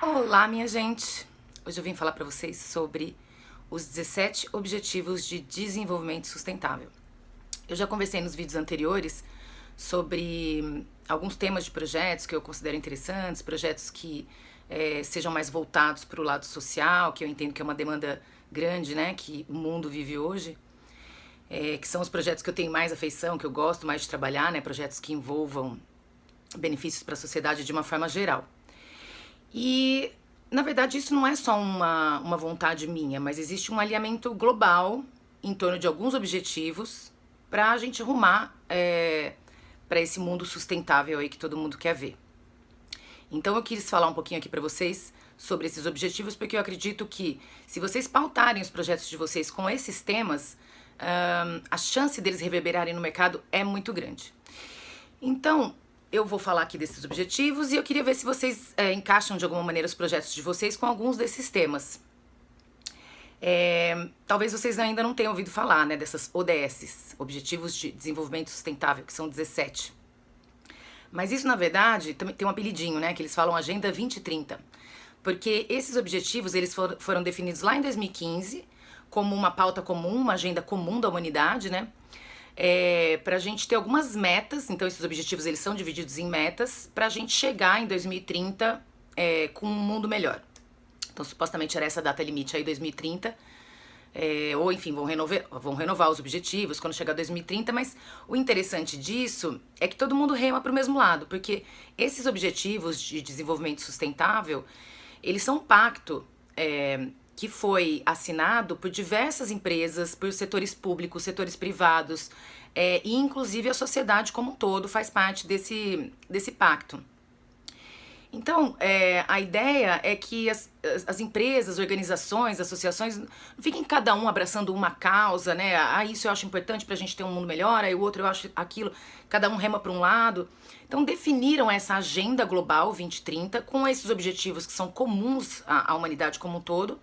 Olá, minha gente! Hoje eu vim falar para vocês sobre os 17 Objetivos de Desenvolvimento Sustentável. Eu já conversei nos vídeos anteriores sobre alguns temas de projetos que eu considero interessantes, projetos que sejam mais voltados para o lado social, que eu entendo que é uma demanda grande, né, que o mundo vive hoje, que são os projetos que eu tenho mais afeição, que eu gosto mais de trabalhar, né, projetos que envolvam benefícios para a sociedade de uma forma geral. E, na verdade, isso não é só uma vontade minha, mas existe um alinhamento global em torno de alguns objetivos para a gente rumar para esse mundo sustentável aí que todo mundo quer ver. Então eu quis falar um pouquinho aqui para vocês sobre esses objetivos, porque eu acredito que se vocês pautarem os projetos de vocês com esses temas, a chance deles reverberarem no mercado é muito grande. Então, eu vou falar aqui desses objetivos e eu queria ver se vocês encaixam de alguma maneira os projetos de vocês com alguns desses temas. Talvez vocês ainda não tenham ouvido falar, né, dessas ODS, Objetivos de Desenvolvimento Sustentável, que são 17. Mas isso, na verdade, também tem um apelidinho, né, que eles falam Agenda 2030. Porque esses objetivos, eles foram definidos lá em 2015 como uma pauta comum, uma agenda comum da humanidade, né, para a gente ter algumas metas. Então esses objetivos eles são divididos em metas para a gente chegar em 2030 com um mundo melhor. Então supostamente era essa data limite aí, 2030, ou enfim, vão renovar os objetivos quando chegar 2030, mas o interessante disso é que todo mundo rema para o mesmo lado, porque esses objetivos de desenvolvimento sustentável, eles são um pacto que foi assinado por diversas empresas, por setores públicos, setores privados, e inclusive a sociedade como um todo faz parte desse pacto. Então, a ideia é que as empresas, organizações, associações não fiquem cada um abraçando uma causa, né? Isso eu acho importante pra gente ter um mundo melhor, aí o outro eu acho aquilo, cada um rema para um lado. Então definiram essa agenda global 2030 com esses objetivos que são comuns à humanidade como um todo.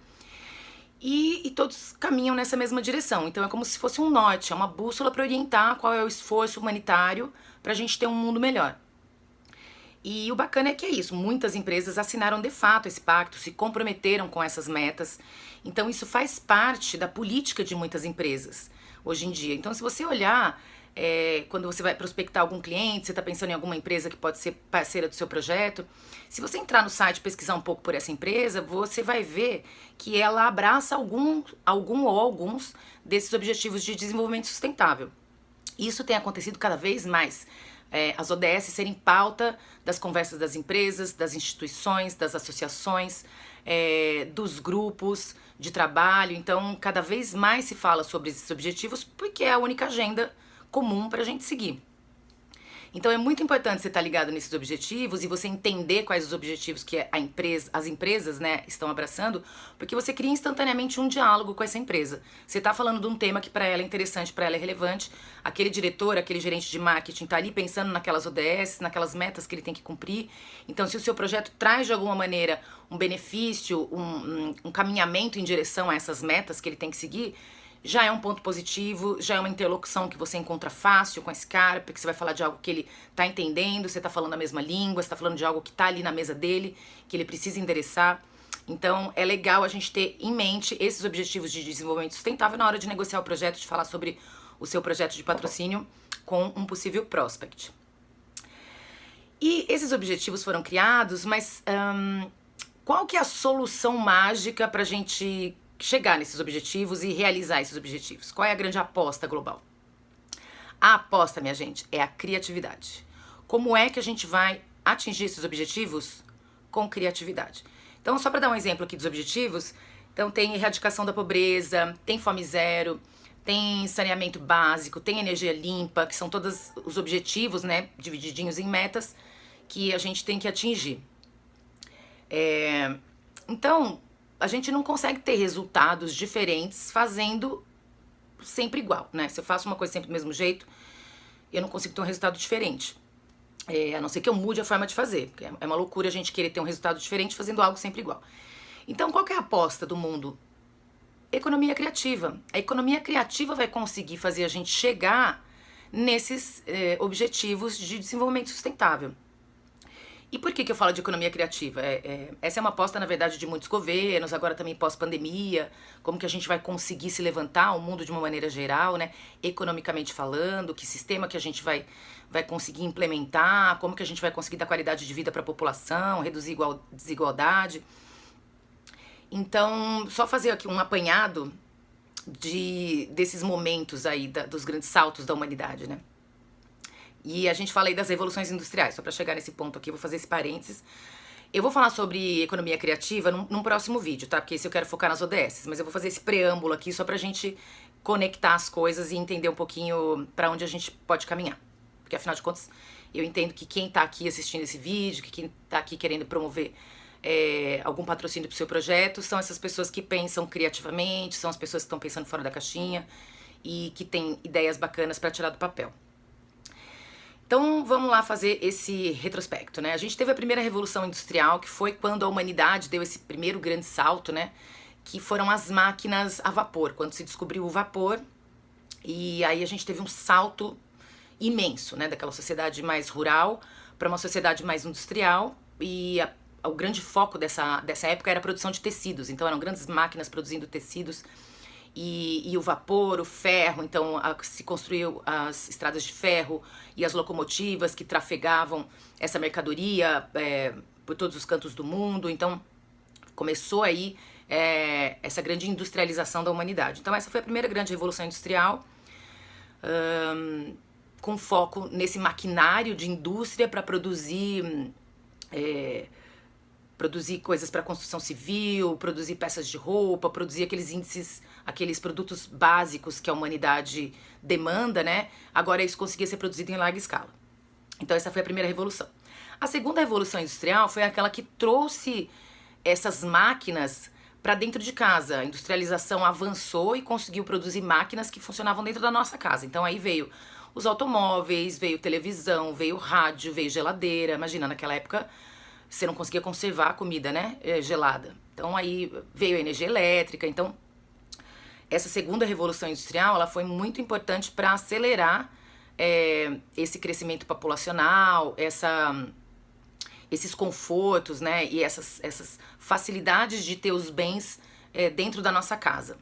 E todos caminham nessa mesma direção. Então é como se fosse um norte, é uma bússola para orientar qual é o esforço humanitário para a gente ter um mundo melhor. E o bacana é que é isso, muitas empresas assinaram de fato esse pacto, se comprometeram com essas metas. Então isso faz parte da política de muitas empresas hoje em dia. Então se você olhar, quando você vai prospectar algum cliente, você está pensando em alguma empresa que pode ser parceira do seu projeto, se você entrar no site e pesquisar um pouco por essa empresa, você vai ver que ela abraça algum ou alguns desses objetivos de desenvolvimento sustentável. Isso tem acontecido cada vez mais. As ODS serem pauta das conversas das empresas, das instituições, das associações, dos grupos de trabalho. Então, cada vez mais se fala sobre esses objetivos porque é a única agenda comum para a gente seguir. Então é muito importante você estar ligado nesses objetivos e você entender quais os objetivos que as empresas, né, estão abraçando, porque você cria instantaneamente um diálogo com essa empresa. Você está falando de um tema que para ela é interessante, para ela é relevante, aquele diretor, aquele gerente de marketing está ali pensando naquelas ODS, naquelas metas que ele tem que cumprir. Então se o seu projeto traz de alguma maneira um benefício, um caminhamento em direção a essas metas que ele tem que seguir, já é um ponto positivo, já é uma interlocução que você encontra fácil com esse cara, porque você vai falar de algo que ele tá entendendo, você tá falando a mesma língua, você tá falando de algo que tá ali na mesa dele, que ele precisa endereçar. Então é legal a gente ter em mente esses objetivos de desenvolvimento sustentável na hora de negociar o projeto, de falar sobre o seu projeto de patrocínio com um possível prospect. E esses objetivos foram criados, mas qual que é a solução mágica pra gente chegar nesses objetivos e realizar esses objetivos? Qual é a grande aposta global? A aposta, minha gente, é a criatividade. Como é que a gente vai atingir esses objetivos? Com criatividade. Então, só para dar um exemplo aqui dos objetivos, então tem erradicação da pobreza, tem fome zero, tem saneamento básico, tem energia limpa, que são todos os objetivos, né, divididinhos em metas que a gente tem que atingir. Então, a gente não consegue ter resultados diferentes fazendo sempre igual, né? Se eu faço uma coisa sempre do mesmo jeito, eu não consigo ter um resultado diferente. A não ser que eu mude a forma de fazer, porque é uma loucura a gente querer ter um resultado diferente fazendo algo sempre igual. Então, qual que é a aposta do mundo Economia criativa. A economia criativa vai conseguir fazer a gente chegar nesses objetivos de desenvolvimento sustentável. E por que eu falo de economia criativa? Essa é uma aposta, na verdade, de muitos governos, agora também pós-pandemia, como que a gente vai conseguir se levantar o mundo de uma maneira geral, né? Economicamente falando, que sistema que a gente vai conseguir implementar, como que a gente vai conseguir dar qualidade de vida para a população, reduzir desigualdade. Então, só fazer aqui um apanhado desses momentos aí, dos grandes saltos da humanidade, né? E a gente fala aí das revoluções industriais, só para chegar nesse ponto aqui, eu vou fazer esse parênteses. Eu vou falar sobre economia criativa num próximo vídeo, tá? Porque esse eu quero focar nas ODS, mas eu vou fazer esse preâmbulo aqui só pra gente conectar as coisas e entender um pouquinho pra onde a gente pode caminhar. Porque afinal de contas, eu entendo que quem tá aqui assistindo esse vídeo, que quem tá aqui querendo promover algum patrocínio pro seu projeto, são essas pessoas que pensam criativamente, são as pessoas que estão pensando fora da caixinha e que têm ideias bacanas pra tirar do papel. Então vamos lá fazer esse retrospecto, né? A gente teve a primeira revolução industrial, que foi quando a humanidade deu esse primeiro grande salto, né? Que foram as máquinas a vapor, quando se descobriu o vapor. E aí a gente teve um salto imenso, né? Daquela sociedade mais rural para uma sociedade mais industrial. E o grande foco dessa época era a produção de tecidos. Então eram grandes máquinas produzindo tecidos. E o vapor, o ferro, então se construiu as estradas de ferro e as locomotivas que trafegavam essa mercadoria por todos os cantos do mundo. Então começou aí essa grande industrialização da humanidade. Então essa foi a primeira grande revolução industrial, com foco nesse maquinário de indústria para produzir coisas para construção civil, produzir peças de roupa, produzir aqueles produtos básicos que a humanidade demanda, né? Agora isso conseguia ser produzido em larga escala. Então essa foi a primeira revolução. A segunda revolução industrial foi aquela que trouxe essas máquinas para dentro de casa. A industrialização avançou e conseguiu produzir máquinas que funcionavam dentro da nossa casa. Então aí veio os automóveis, veio televisão, veio rádio, veio geladeira. Imagina, naquela época você não conseguia conservar a comida, né, gelada. Então aí veio a energia elétrica. Então essa segunda revolução industrial, ela foi muito importante para acelerar esse crescimento populacional, esses confortos, né, e essas facilidades de ter os bens dentro da nossa casa.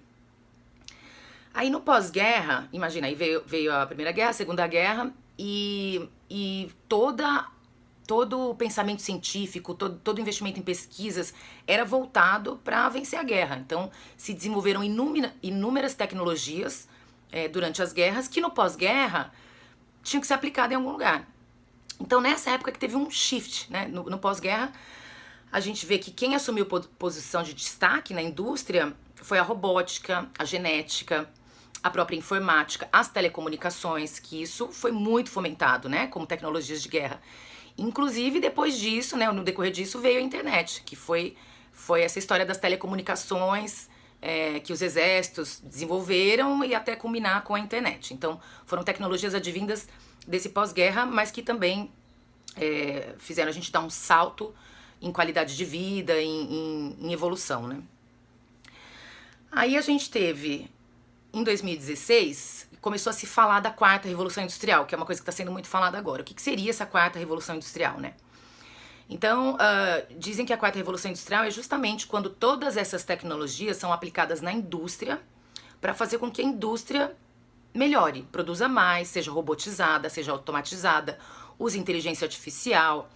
Aí no pós-guerra, imagina, aí veio a Primeira Guerra, a Segunda Guerra e todo o pensamento científico, todo investimento em pesquisas era voltado para vencer a guerra. Então, se desenvolveram inúmeras tecnologias durante as guerras que no pós-guerra tinham que ser aplicadas em algum lugar. Então, nessa época que teve um shift, né? No pós-guerra, a gente vê que quem assumiu posição de destaque na indústria foi a robótica, a genética, a própria informática, as telecomunicações, que isso foi muito fomentado, né? Como tecnologias de guerra. Inclusive, depois disso, né, no decorrer disso, veio a internet, que foi essa história das telecomunicações que os exércitos desenvolveram e até culminar com a internet. Então, foram tecnologias advindas desse pós-guerra, mas que também fizeram a gente dar um salto em qualidade de vida, em evolução, né? Aí a gente teve, em 2016... começou a se falar da quarta revolução industrial, que é uma coisa que está sendo muito falada agora. O que seria essa quarta revolução industrial, né? Então, dizem que a quarta revolução industrial é justamente quando todas essas tecnologias são aplicadas na indústria para fazer com que a indústria melhore, produza mais, seja robotizada, seja automatizada, use inteligência artificial.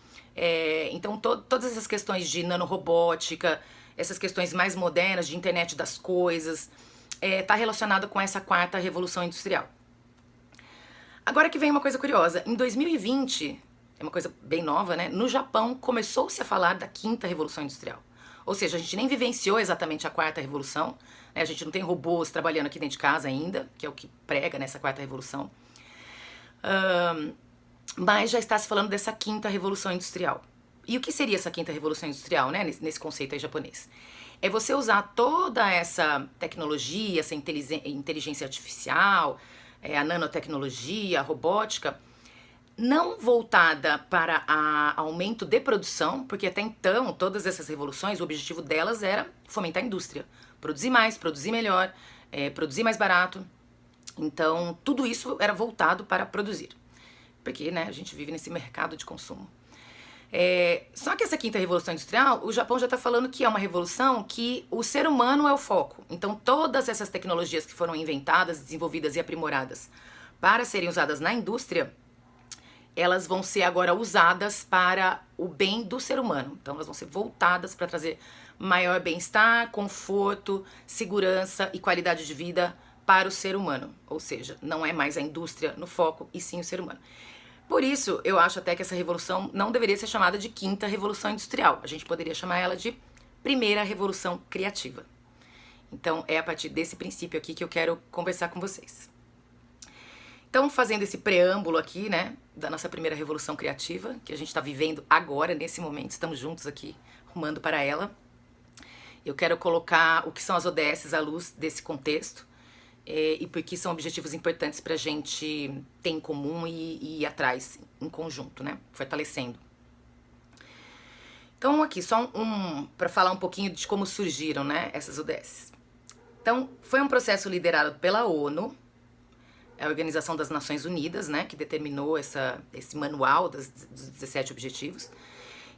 Então, todas essas questões de nanorobótica, essas questões mais modernas de internet das coisas, está relacionado com essa quarta revolução industrial. Agora que vem uma coisa curiosa. Em 2020, é uma coisa bem nova, né? No Japão começou-se a falar da quinta revolução industrial. Ou seja, a gente nem vivenciou exatamente a quarta revolução, né? A gente não tem robôs trabalhando aqui dentro de casa ainda, que é o que prega nessa quarta revolução. Mas já está se falando dessa quinta revolução industrial. E o que seria essa quinta revolução industrial, né? Nesse conceito aí japonês? É você usar toda essa tecnologia, essa inteligência artificial, a nanotecnologia, a robótica, não voltada para aumento de produção, porque até então, todas essas revoluções, o objetivo delas era fomentar a indústria, produzir mais, produzir melhor, produzir mais barato. Então, tudo isso era voltado para produzir. Porque, né, a gente vive nesse mercado de consumo. Só que essa quinta revolução industrial, o Japão já está falando que é uma revolução que o ser humano é o foco. Então, todas essas tecnologias que foram inventadas, desenvolvidas e aprimoradas para serem usadas na indústria, elas vão ser agora usadas para o bem do ser humano. Então, elas vão ser voltadas para trazer maior bem-estar, conforto, segurança e qualidade de vida para o ser humano. Ou seja, não é mais a indústria no foco, e sim o ser humano. Por isso, eu acho até que essa revolução não deveria ser chamada de quinta revolução industrial. A gente poderia chamar ela de primeira revolução criativa. Então, é a partir desse princípio aqui que eu quero conversar com vocês. Então, fazendo esse preâmbulo aqui, né, da nossa primeira revolução criativa, que a gente está vivendo agora, nesse momento, estamos juntos aqui, rumando para ela. Eu quero colocar o que são as ODS à luz desse contexto, e porque são objetivos importantes para a gente ter em comum e ir atrás em conjunto, né, fortalecendo. Então, aqui, só para falar um pouquinho de como surgiram, né, essas ODS. Então, foi um processo liderado pela ONU, a Organização das Nações Unidas, né, que determinou esse manual dos 17 objetivos.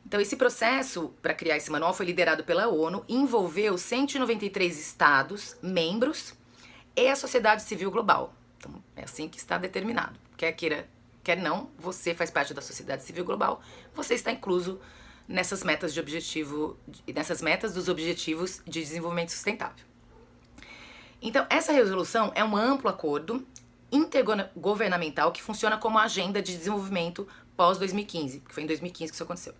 Então, esse processo para criar esse manual foi liderado pela ONU e envolveu 193 estados, membros e a sociedade civil global. Então, é assim que está determinado. Quer queira, quer não, você faz parte da sociedade civil global, você está incluso nessas metas nessas metas dos objetivos de desenvolvimento sustentável. Então, essa resolução é um amplo acordo intergovernamental que funciona como agenda de desenvolvimento pós-2015, que foi em 2015 que isso aconteceu.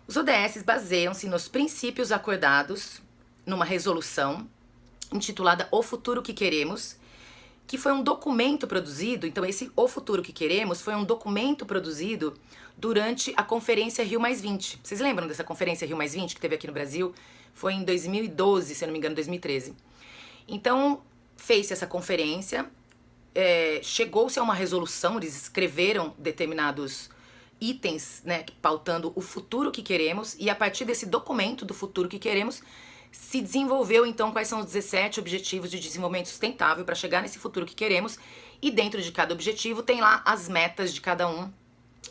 Os ODS baseiam-se nos princípios acordados numa resolução intitulada O Futuro que Queremos, que foi um documento produzido, então esse O Futuro que Queremos foi um documento produzido durante a conferência Rio+20. Vocês lembram dessa conferência Rio+20 que teve aqui no Brasil? Foi em 2012, se eu não me engano, 2013. Então, fez essa conferência, chegou-se a uma resolução, eles escreveram determinados itens, né, pautando o futuro que queremos, e a partir desse documento do futuro que queremos, se desenvolveu então quais são os 17 objetivos de desenvolvimento sustentável para chegar nesse futuro que queremos, e dentro de cada objetivo tem lá as metas de cada um,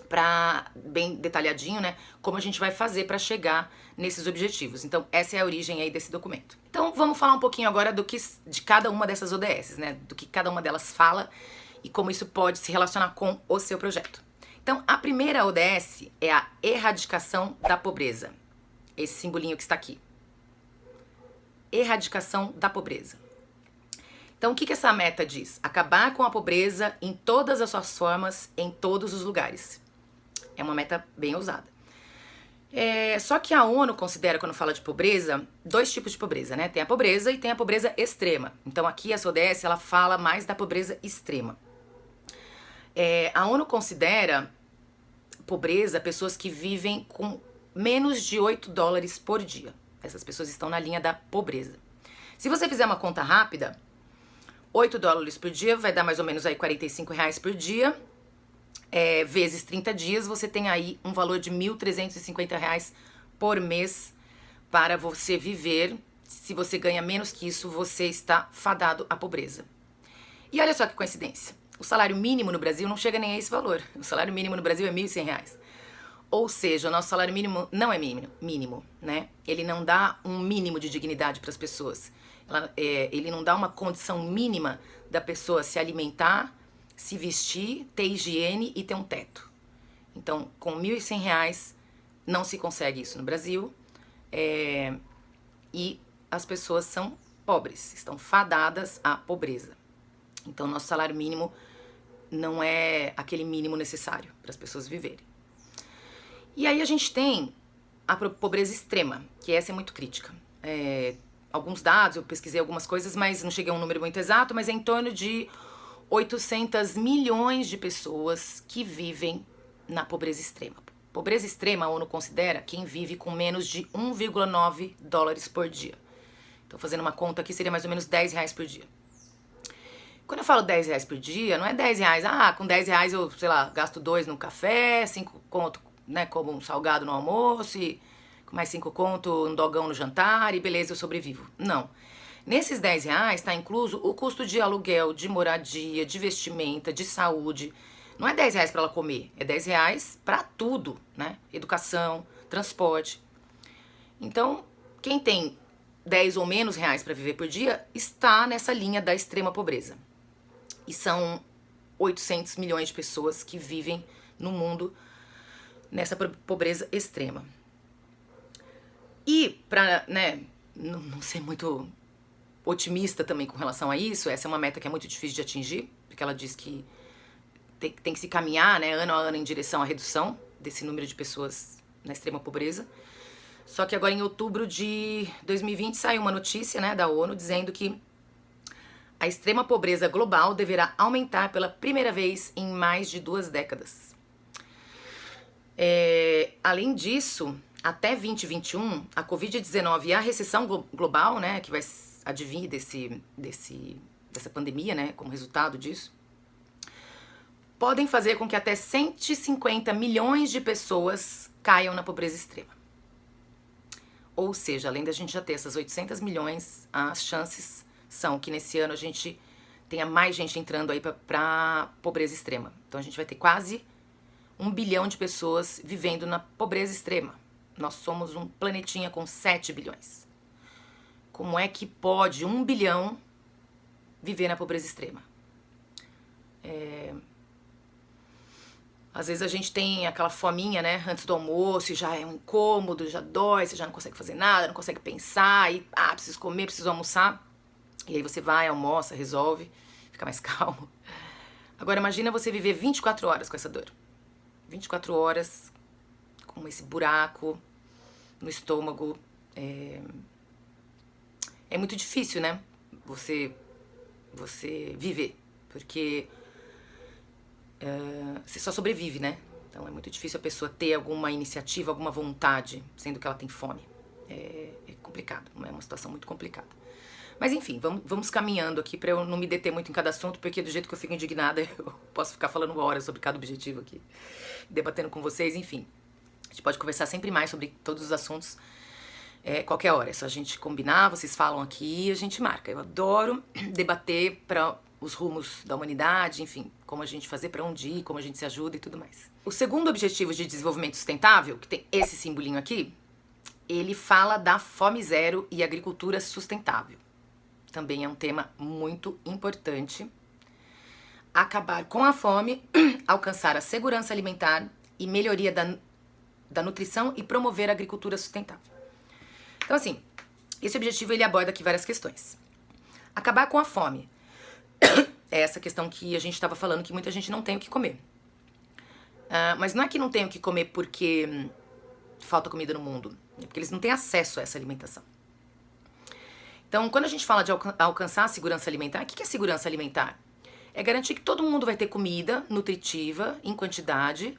para bem detalhadinho, né, como a gente vai fazer para chegar nesses objetivos. Então, essa é a origem aí desse documento. Então, vamos falar um pouquinho agora de cada uma dessas ODS, né, do que cada uma delas fala e como isso pode se relacionar com o seu projeto. Então, a primeira ODS é a erradicação da pobreza. Esse simbolinho que está aqui. Erradicação da pobreza. Então, o que essa meta diz? Acabar com a pobreza em todas as suas formas, em todos os lugares. É uma meta bem ousada. Só que a ONU considera, quando fala de pobreza, dois tipos de pobreza, né? Tem a pobreza e tem a pobreza extrema. Então, aqui essa ODS, ela fala mais da pobreza extrema. A ONU considera pobreza pessoas que vivem com menos de $8 por dia. Essas pessoas estão na linha da pobreza. Se você fizer uma conta rápida, $8 por dia vai dar mais ou menos aí R$45 por dia, vezes 30 dias, você tem aí um valor de R$1.350 por mês para você viver. Se você ganha menos que isso, você está fadado à pobreza. E olha só que coincidência, o salário mínimo no Brasil não chega nem a esse valor. O salário mínimo no Brasil é R$1.100. Ou seja, o nosso salário mínimo não é mínimo, né? Ele não dá um mínimo de dignidade para as pessoas. Ele não dá uma condição mínima da pessoa se alimentar, se vestir, ter higiene e ter um teto. Então, com R$1.100 não se consegue isso no Brasil. E as pessoas são pobres, estão fadadas à pobreza. Então, nosso salário mínimo não é aquele mínimo necessário para as pessoas viverem. E aí a gente tem a pobreza extrema, que essa é muito crítica. Alguns dados, eu pesquisei algumas coisas, mas não cheguei a um número muito exato, mas é em torno de 800 milhões de pessoas que vivem na pobreza extrema. Pobreza extrema, a ONU considera quem vive com menos de $1,9 por dia. Então, fazendo uma conta aqui, seria mais ou menos R$10 por dia. Quando eu falo R$10 por dia, não é R$10, com R$10 eu, sei lá, gasto 2 no café, 5 conto, né, como um salgado no almoço, e com mais 5 conto um dogão no jantar e beleza, eu sobrevivo. Não. Nesses R$ 10 está incluso o custo de aluguel, de moradia, de vestimenta, de saúde. Não é R$ 10 para ela comer, é R$ 10 para tudo, né? Educação, transporte. Então, quem tem 10 ou menos reais para viver por dia está nessa linha da extrema pobreza. E são 800 milhões de pessoas que vivem no mundo nessa pobreza extrema. E para, né, não ser muito otimista também com relação a isso, essa é uma meta que é muito difícil de atingir, porque ela diz que tem que se caminhar, né, ano a ano em direção à redução desse número de pessoas na extrema pobreza. Só que agora em outubro de 2020 saiu uma notícia, né, da ONU dizendo que a extrema pobreza global deverá aumentar pela primeira vez em mais de 2 décadas. Além disso, até 2021, a Covid-19 e a recessão global, né, que vai advir dessa pandemia, né, como resultado disso, podem fazer com que até 150 milhões de pessoas caiam na pobreza extrema. Ou seja, além da gente já ter essas 800 milhões, as chances são que nesse ano a gente tenha mais gente entrando aí para pobreza extrema. Então a gente vai ter quase 1 bilhão de pessoas vivendo na pobreza extrema. Nós somos um planetinha com 7 bilhões. Como é que pode 1 bilhão viver na pobreza extrema? Às vezes a gente tem aquela fominha, né, antes do almoço, e já é um incômodo, já dói, você já não consegue fazer nada, não consegue pensar, e preciso comer, preciso almoçar. E aí você vai, almoça, resolve, fica mais calmo. Agora imagina você viver 24 horas com essa dor. 24 horas com esse buraco no estômago. É muito difícil, né? Você viver, porque você só sobrevive, né? Então é muito difícil a pessoa ter alguma iniciativa, alguma vontade, sendo que ela tem fome. É complicado, é uma situação muito complicada. Mas enfim, vamos caminhando aqui pra eu não me deter muito em cada assunto, porque do jeito que eu fico indignada, eu posso ficar falando horas sobre cada objetivo aqui, debatendo com vocês, enfim. A gente pode conversar sempre mais sobre todos os assuntos, qualquer hora. É só a gente combinar, vocês falam aqui e a gente marca. Eu adoro debater para os rumos da humanidade, enfim, como a gente fazer, para onde ir, como a gente se ajuda e tudo mais. O segundo objetivo de desenvolvimento sustentável, que tem esse simbolinho aqui, ele fala da fome zero e agricultura sustentável. Também é um tema muito importante. Acabar com a fome, alcançar a segurança alimentar e melhoria da nutrição e promover a agricultura sustentável. Então, assim, esse objetivo ele aborda aqui várias questões. Acabar com a fome. É essa questão que a gente estava falando, que muita gente não tem o que comer. Mas não é que não tem o que comer porque falta comida no mundo. É porque eles não têm acesso a essa alimentação. Então, quando a gente fala de alcançar a segurança alimentar, o que é segurança alimentar? É garantir que todo mundo vai ter comida nutritiva, em quantidade,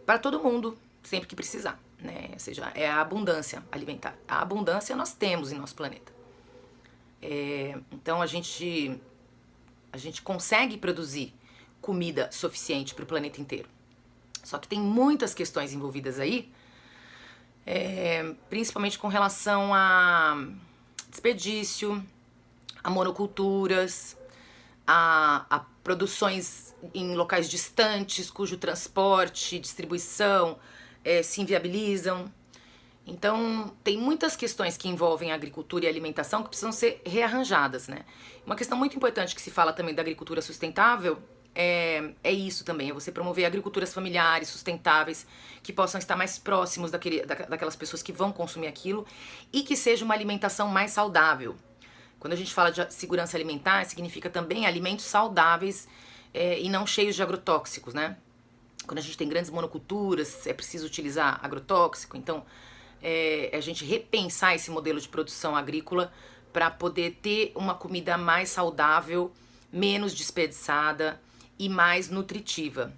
para todo mundo, sempre que precisar, né? Ou seja, é a abundância alimentar. A abundância nós temos em nosso planeta. Então, a gente consegue produzir comida suficiente para o planeta inteiro. Só que tem muitas questões envolvidas aí, principalmente com relação a desperdício, a monoculturas, a produções em locais distantes, cujo transporte e distribuição se inviabilizam. Então, tem muitas questões que envolvem a agricultura e a alimentação que precisam ser rearranjadas, né? Uma questão muito importante que se fala também da agricultura sustentável é isso também, é você promover agriculturas familiares, sustentáveis, que possam estar mais próximos daquelas pessoas que vão consumir aquilo e que seja uma alimentação mais saudável. Quando a gente fala de segurança alimentar, significa também alimentos saudáveis e não cheios de agrotóxicos, né? Quando a gente tem grandes monoculturas, é preciso utilizar agrotóxico, então a gente repensar esse modelo de produção agrícola para poder ter uma comida mais saudável, menos desperdiçada e mais nutritiva.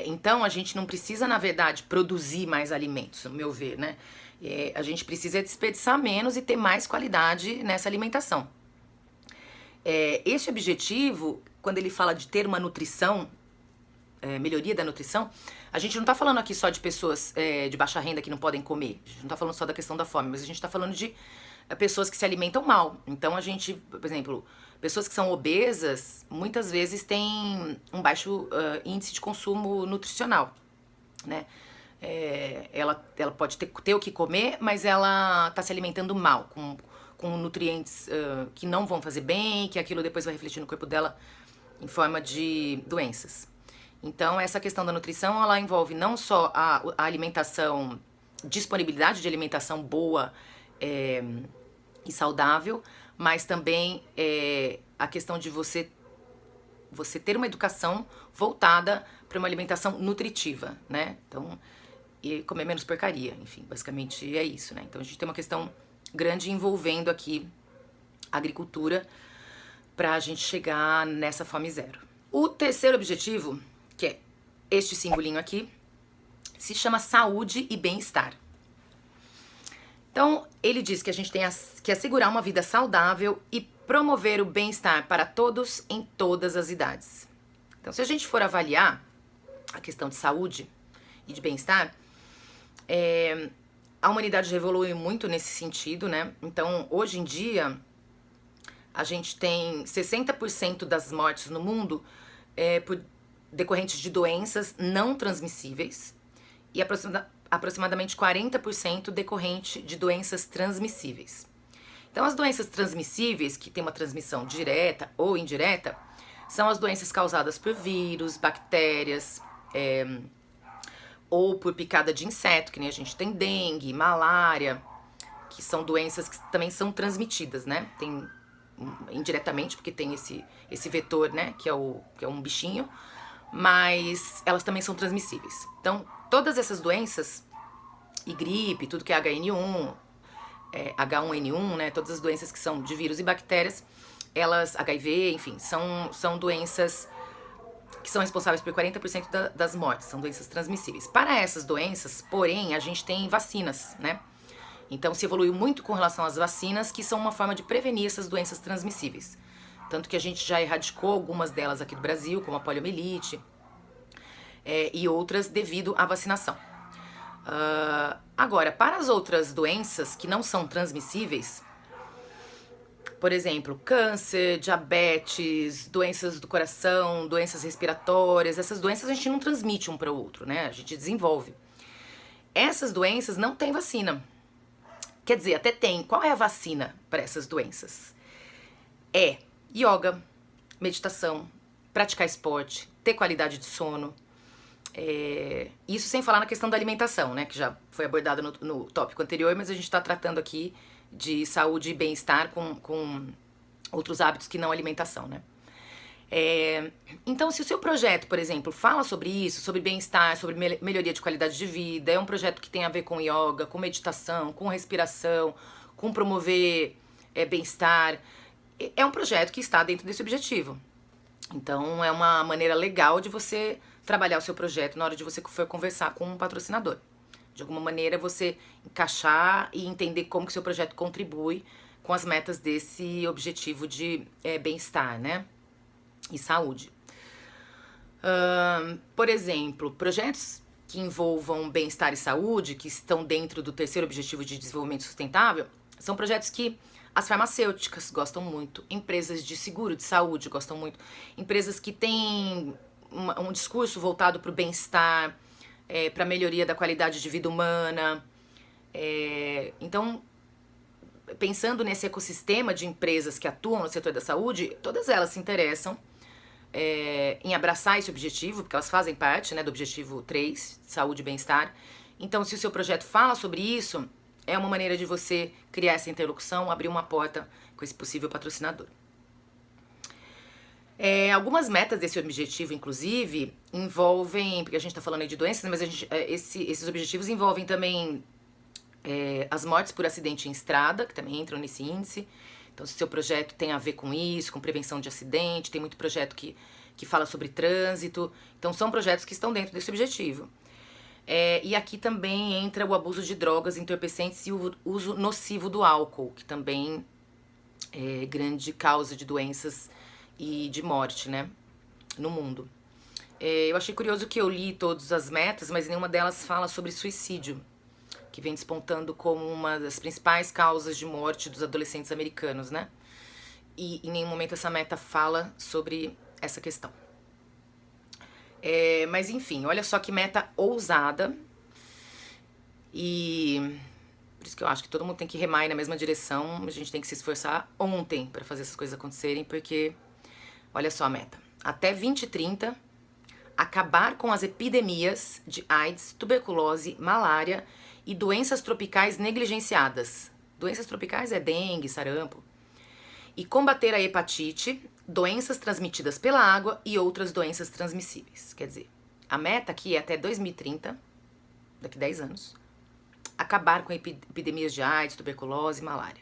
Então a gente não precisa, na verdade, produzir mais alimentos, no meu ver, né? A gente precisa desperdiçar menos e ter mais qualidade nessa alimentação. Esse objetivo, quando ele fala de ter uma nutrição, melhoria da nutrição, a gente não tá falando aqui só de pessoas de baixa renda que não podem comer, a gente não tá falando só da questão da fome, mas a gente tá falando de pessoas que se alimentam mal. Então a gente, por exemplo, pessoas que são obesas, muitas vezes têm um baixo índice de consumo nutricional, né? Ela pode ter o que comer, mas ela está se alimentando mal, com nutrientes que não vão fazer bem, que aquilo depois vai refletir no corpo dela em forma de doenças. Então, essa questão da nutrição, ela envolve não só a alimentação, disponibilidade de alimentação boa e saudável, mas também a questão de você ter uma educação voltada para uma alimentação nutritiva, né? Então, e comer menos porcaria, enfim, basicamente é isso, né? Então a gente tem uma questão grande envolvendo aqui a agricultura pra gente chegar nessa fome zero. O terceiro objetivo, que é este simbolinho aqui, se chama saúde e bem-estar. Então, ele diz que a gente tem que assegurar uma vida saudável e promover o bem-estar para todos em todas as idades. Então, se a gente for avaliar a questão de saúde e de bem-estar, a humanidade evoluiu muito nesse sentido, né? Então, hoje em dia, a gente tem 60% das mortes no mundo por decorrentes de doenças não transmissíveis e aproximadamente 40% decorrente de doenças transmissíveis. Então, as doenças transmissíveis, que têm uma transmissão direta ou indireta, são as doenças causadas por vírus, bactérias, ou por picada de inseto, que nem a gente tem dengue, malária, que são doenças que também são transmitidas, né? Tem indiretamente, porque tem esse vetor, né, que é um bichinho, mas elas também são transmissíveis. Então, todas essas doenças, e gripe, tudo que é HN1, H1N1, né, todas as doenças que são de vírus e bactérias, elas, HIV, enfim, são doenças que são responsáveis por 40% das mortes, são doenças transmissíveis. Para essas doenças, porém, a gente tem vacinas, né? Então se evoluiu muito com relação às vacinas, que são uma forma de prevenir essas doenças transmissíveis. Tanto que a gente já erradicou algumas delas aqui do Brasil, como a poliomielite, e outras devido à vacinação. Agora, para as outras doenças que não são transmissíveis, por exemplo, câncer, diabetes, doenças do coração, doenças respiratórias, essas doenças a gente não transmite um para o outro, né? A gente desenvolve. Essas doenças não tem vacina. Quer dizer, até tem. Qual é a vacina para essas doenças? É yoga, meditação, praticar esporte, ter qualidade de sono. Isso sem falar na questão da alimentação, né? Que já foi abordada no tópico anterior, mas a gente está tratando aqui de saúde e bem-estar com outros hábitos que não alimentação, né? Então, se o seu projeto, por exemplo, fala sobre isso, sobre bem-estar, sobre melhoria de qualidade de vida, é um projeto que tem a ver com yoga, com meditação, com respiração, com promover bem-estar, é um projeto que está dentro desse objetivo. Então, é uma maneira legal de você trabalhar o seu projeto na hora de você for conversar com um patrocinador. De alguma maneira, você encaixar e entender como que o seu projeto contribui com as metas desse objetivo de bem-estar, né? E saúde. Por exemplo, projetos que envolvam bem-estar e saúde, que estão dentro do terceiro objetivo de desenvolvimento sustentável, são projetos que as farmacêuticas gostam muito, empresas de seguro de saúde gostam muito, empresas que têm um discurso voltado para o bem-estar, para a melhoria da qualidade de vida humana. Então, pensando nesse ecossistema de empresas que atuam no setor da saúde, todas elas se interessam em abraçar esse objetivo, porque elas fazem parte, né, do objetivo 3, saúde e bem-estar. Então, se o seu projeto fala sobre isso, é uma maneira de você criar essa interlocução, abrir uma porta com esse possível patrocinador. Algumas metas desse objetivo, inclusive, envolvem, porque a gente está falando aí de doenças, mas esses objetivos envolvem também as mortes por acidente em estrada, que também entram nesse índice. Então, se o seu projeto tem a ver com isso, com prevenção de acidente, tem muito projeto que fala sobre trânsito. Então, são projetos que estão dentro desse objetivo. E aqui também entra o abuso de drogas, entorpecentes e o uso nocivo do álcool, que também é grande causa de doenças e de morte, né, no mundo. Eu achei curioso que eu li todas as metas, mas nenhuma delas fala sobre suicídio. que vem despontando como uma das principais causas de morte dos adolescentes americanos, né? E em nenhum momento essa meta fala sobre essa questão. Mas enfim, olha só que meta ousada. E por isso que eu acho que todo mundo tem que remar na mesma direção. A gente tem que se esforçar ontem para fazer essas coisas acontecerem, porque olha só a meta. Até 2030, acabar com as epidemias de AIDS, tuberculose, malária e doenças tropicais negligenciadas. Doenças tropicais é dengue, sarampo. E combater a hepatite, doenças transmitidas pela água e outras doenças transmissíveis. Quer dizer, a meta aqui é até 2030, daqui 10 anos, acabar com epidemias de AIDS, tuberculose e malária.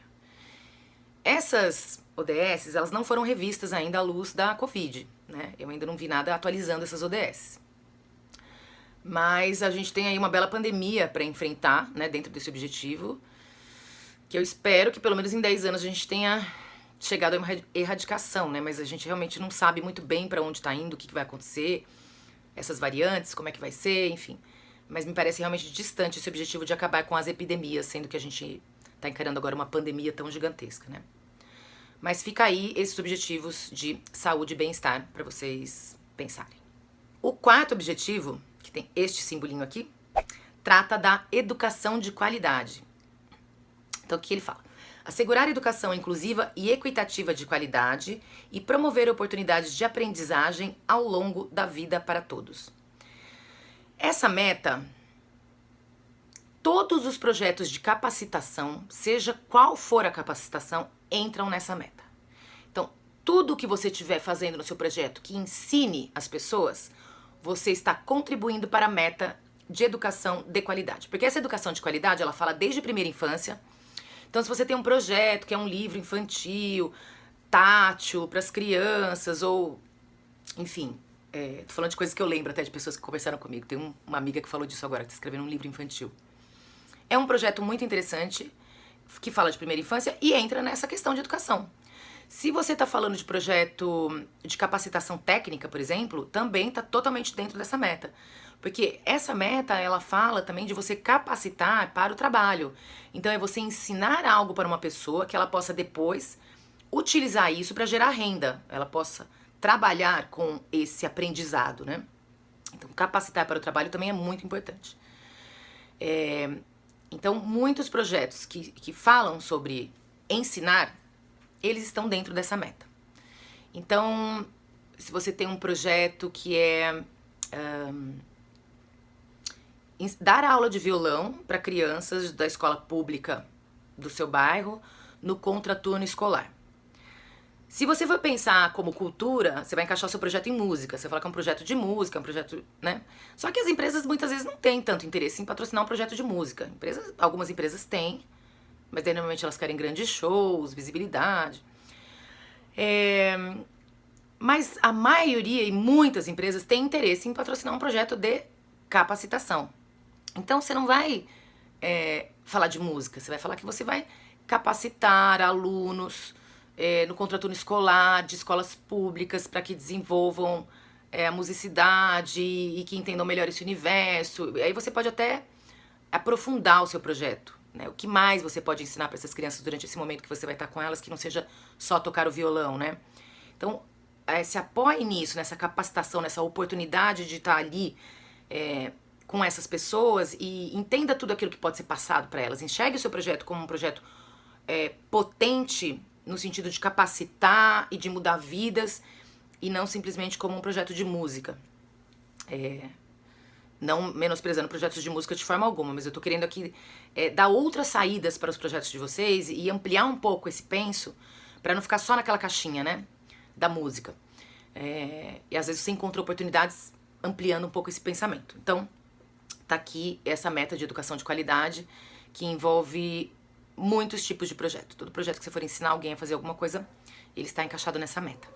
Essas ODS, elas não foram revistas ainda à luz da Covid, né? Eu ainda não vi nada atualizando essas ODS. Mas a gente tem aí uma bela pandemia para enfrentar, né, dentro desse objetivo, que eu espero que pelo menos em 10 anos a gente tenha chegado a uma erradicação, né? Mas a gente realmente não sabe muito bem para onde está indo, o que vai acontecer, essas variantes, como é que vai ser, enfim. Mas me parece realmente distante esse objetivo de acabar com as epidemias, sendo que a gente está encarando agora uma pandemia tão gigantesca, né? Mas fica aí esses objetivos de saúde e bem-estar para vocês pensarem. O quarto objetivo, que tem este simbolinho aqui, trata da educação de qualidade. Então, o que ele fala? Assegurar educação inclusiva e equitativa de qualidade e promover oportunidades de aprendizagem ao longo da vida para todos. Essa meta, todos os projetos de capacitação, seja qual for a capacitação, entram nessa meta. Então, tudo que você estiver fazendo no seu projeto que ensine as pessoas, você está contribuindo para a meta de educação de qualidade. Porque essa educação de qualidade, ela fala desde a primeira infância. Então, se você tem um projeto que é um livro infantil, tátil, para as crianças, ou, enfim, tô falando de coisas que eu lembro até de pessoas que conversaram comigo. Tem uma amiga que falou disso agora, que está escrevendo um livro infantil. É um projeto muito interessante, que fala de primeira infância e entra nessa questão de educação. Se você está falando de projeto de capacitação técnica, por exemplo, também está totalmente dentro dessa meta. Porque essa meta, ela fala também de você capacitar para o trabalho. Então é você ensinar algo para uma pessoa que ela possa depois utilizar isso para gerar renda. Ela possa trabalhar com esse aprendizado, né? Então capacitar para o trabalho também é muito importante. Então muitos projetos que falam sobre ensinar, eles estão dentro dessa meta. Então, se você tem um projeto que é dar aula de violão para crianças da escola pública do seu bairro no contraturno escolar. Se você for pensar como cultura, você vai encaixar o seu projeto em música. Você vai falar que é um projeto de música, é um projeto, né? Só que as empresas muitas vezes não têm tanto interesse em patrocinar um projeto de música. Algumas empresas têm, mas aí, normalmente elas querem grandes shows, visibilidade. Mas a maioria e muitas empresas têm interesse em patrocinar um projeto de capacitação. Então você não vai falar de música, você vai falar que você vai capacitar alunos no contraturno escolar, de escolas públicas, para que desenvolvam a musicidade e que entendam melhor esse universo. E aí você pode até aprofundar o seu projeto, né? O que mais você pode ensinar para essas crianças durante esse momento que você vai estar com elas, que não seja só tocar o violão, né? Então, se apoie nisso, nessa capacitação, nessa oportunidade de estar ali com essas pessoas e entenda tudo aquilo que pode ser passado para elas. Enxergue o seu projeto como um projeto potente no sentido de capacitar e de mudar vidas e não simplesmente como um projeto de música. Não menosprezando projetos de música de forma alguma, mas eu tô querendo aqui dar outras saídas para os projetos de vocês e ampliar um pouco esse penso para não ficar só naquela caixinha, né, da música. E às vezes você encontra oportunidades ampliando um pouco esse pensamento. Então, tá aqui essa meta de educação de qualidade que envolve muitos tipos de projeto. Todo projeto que você for ensinar alguém a fazer alguma coisa, ele está encaixado nessa meta.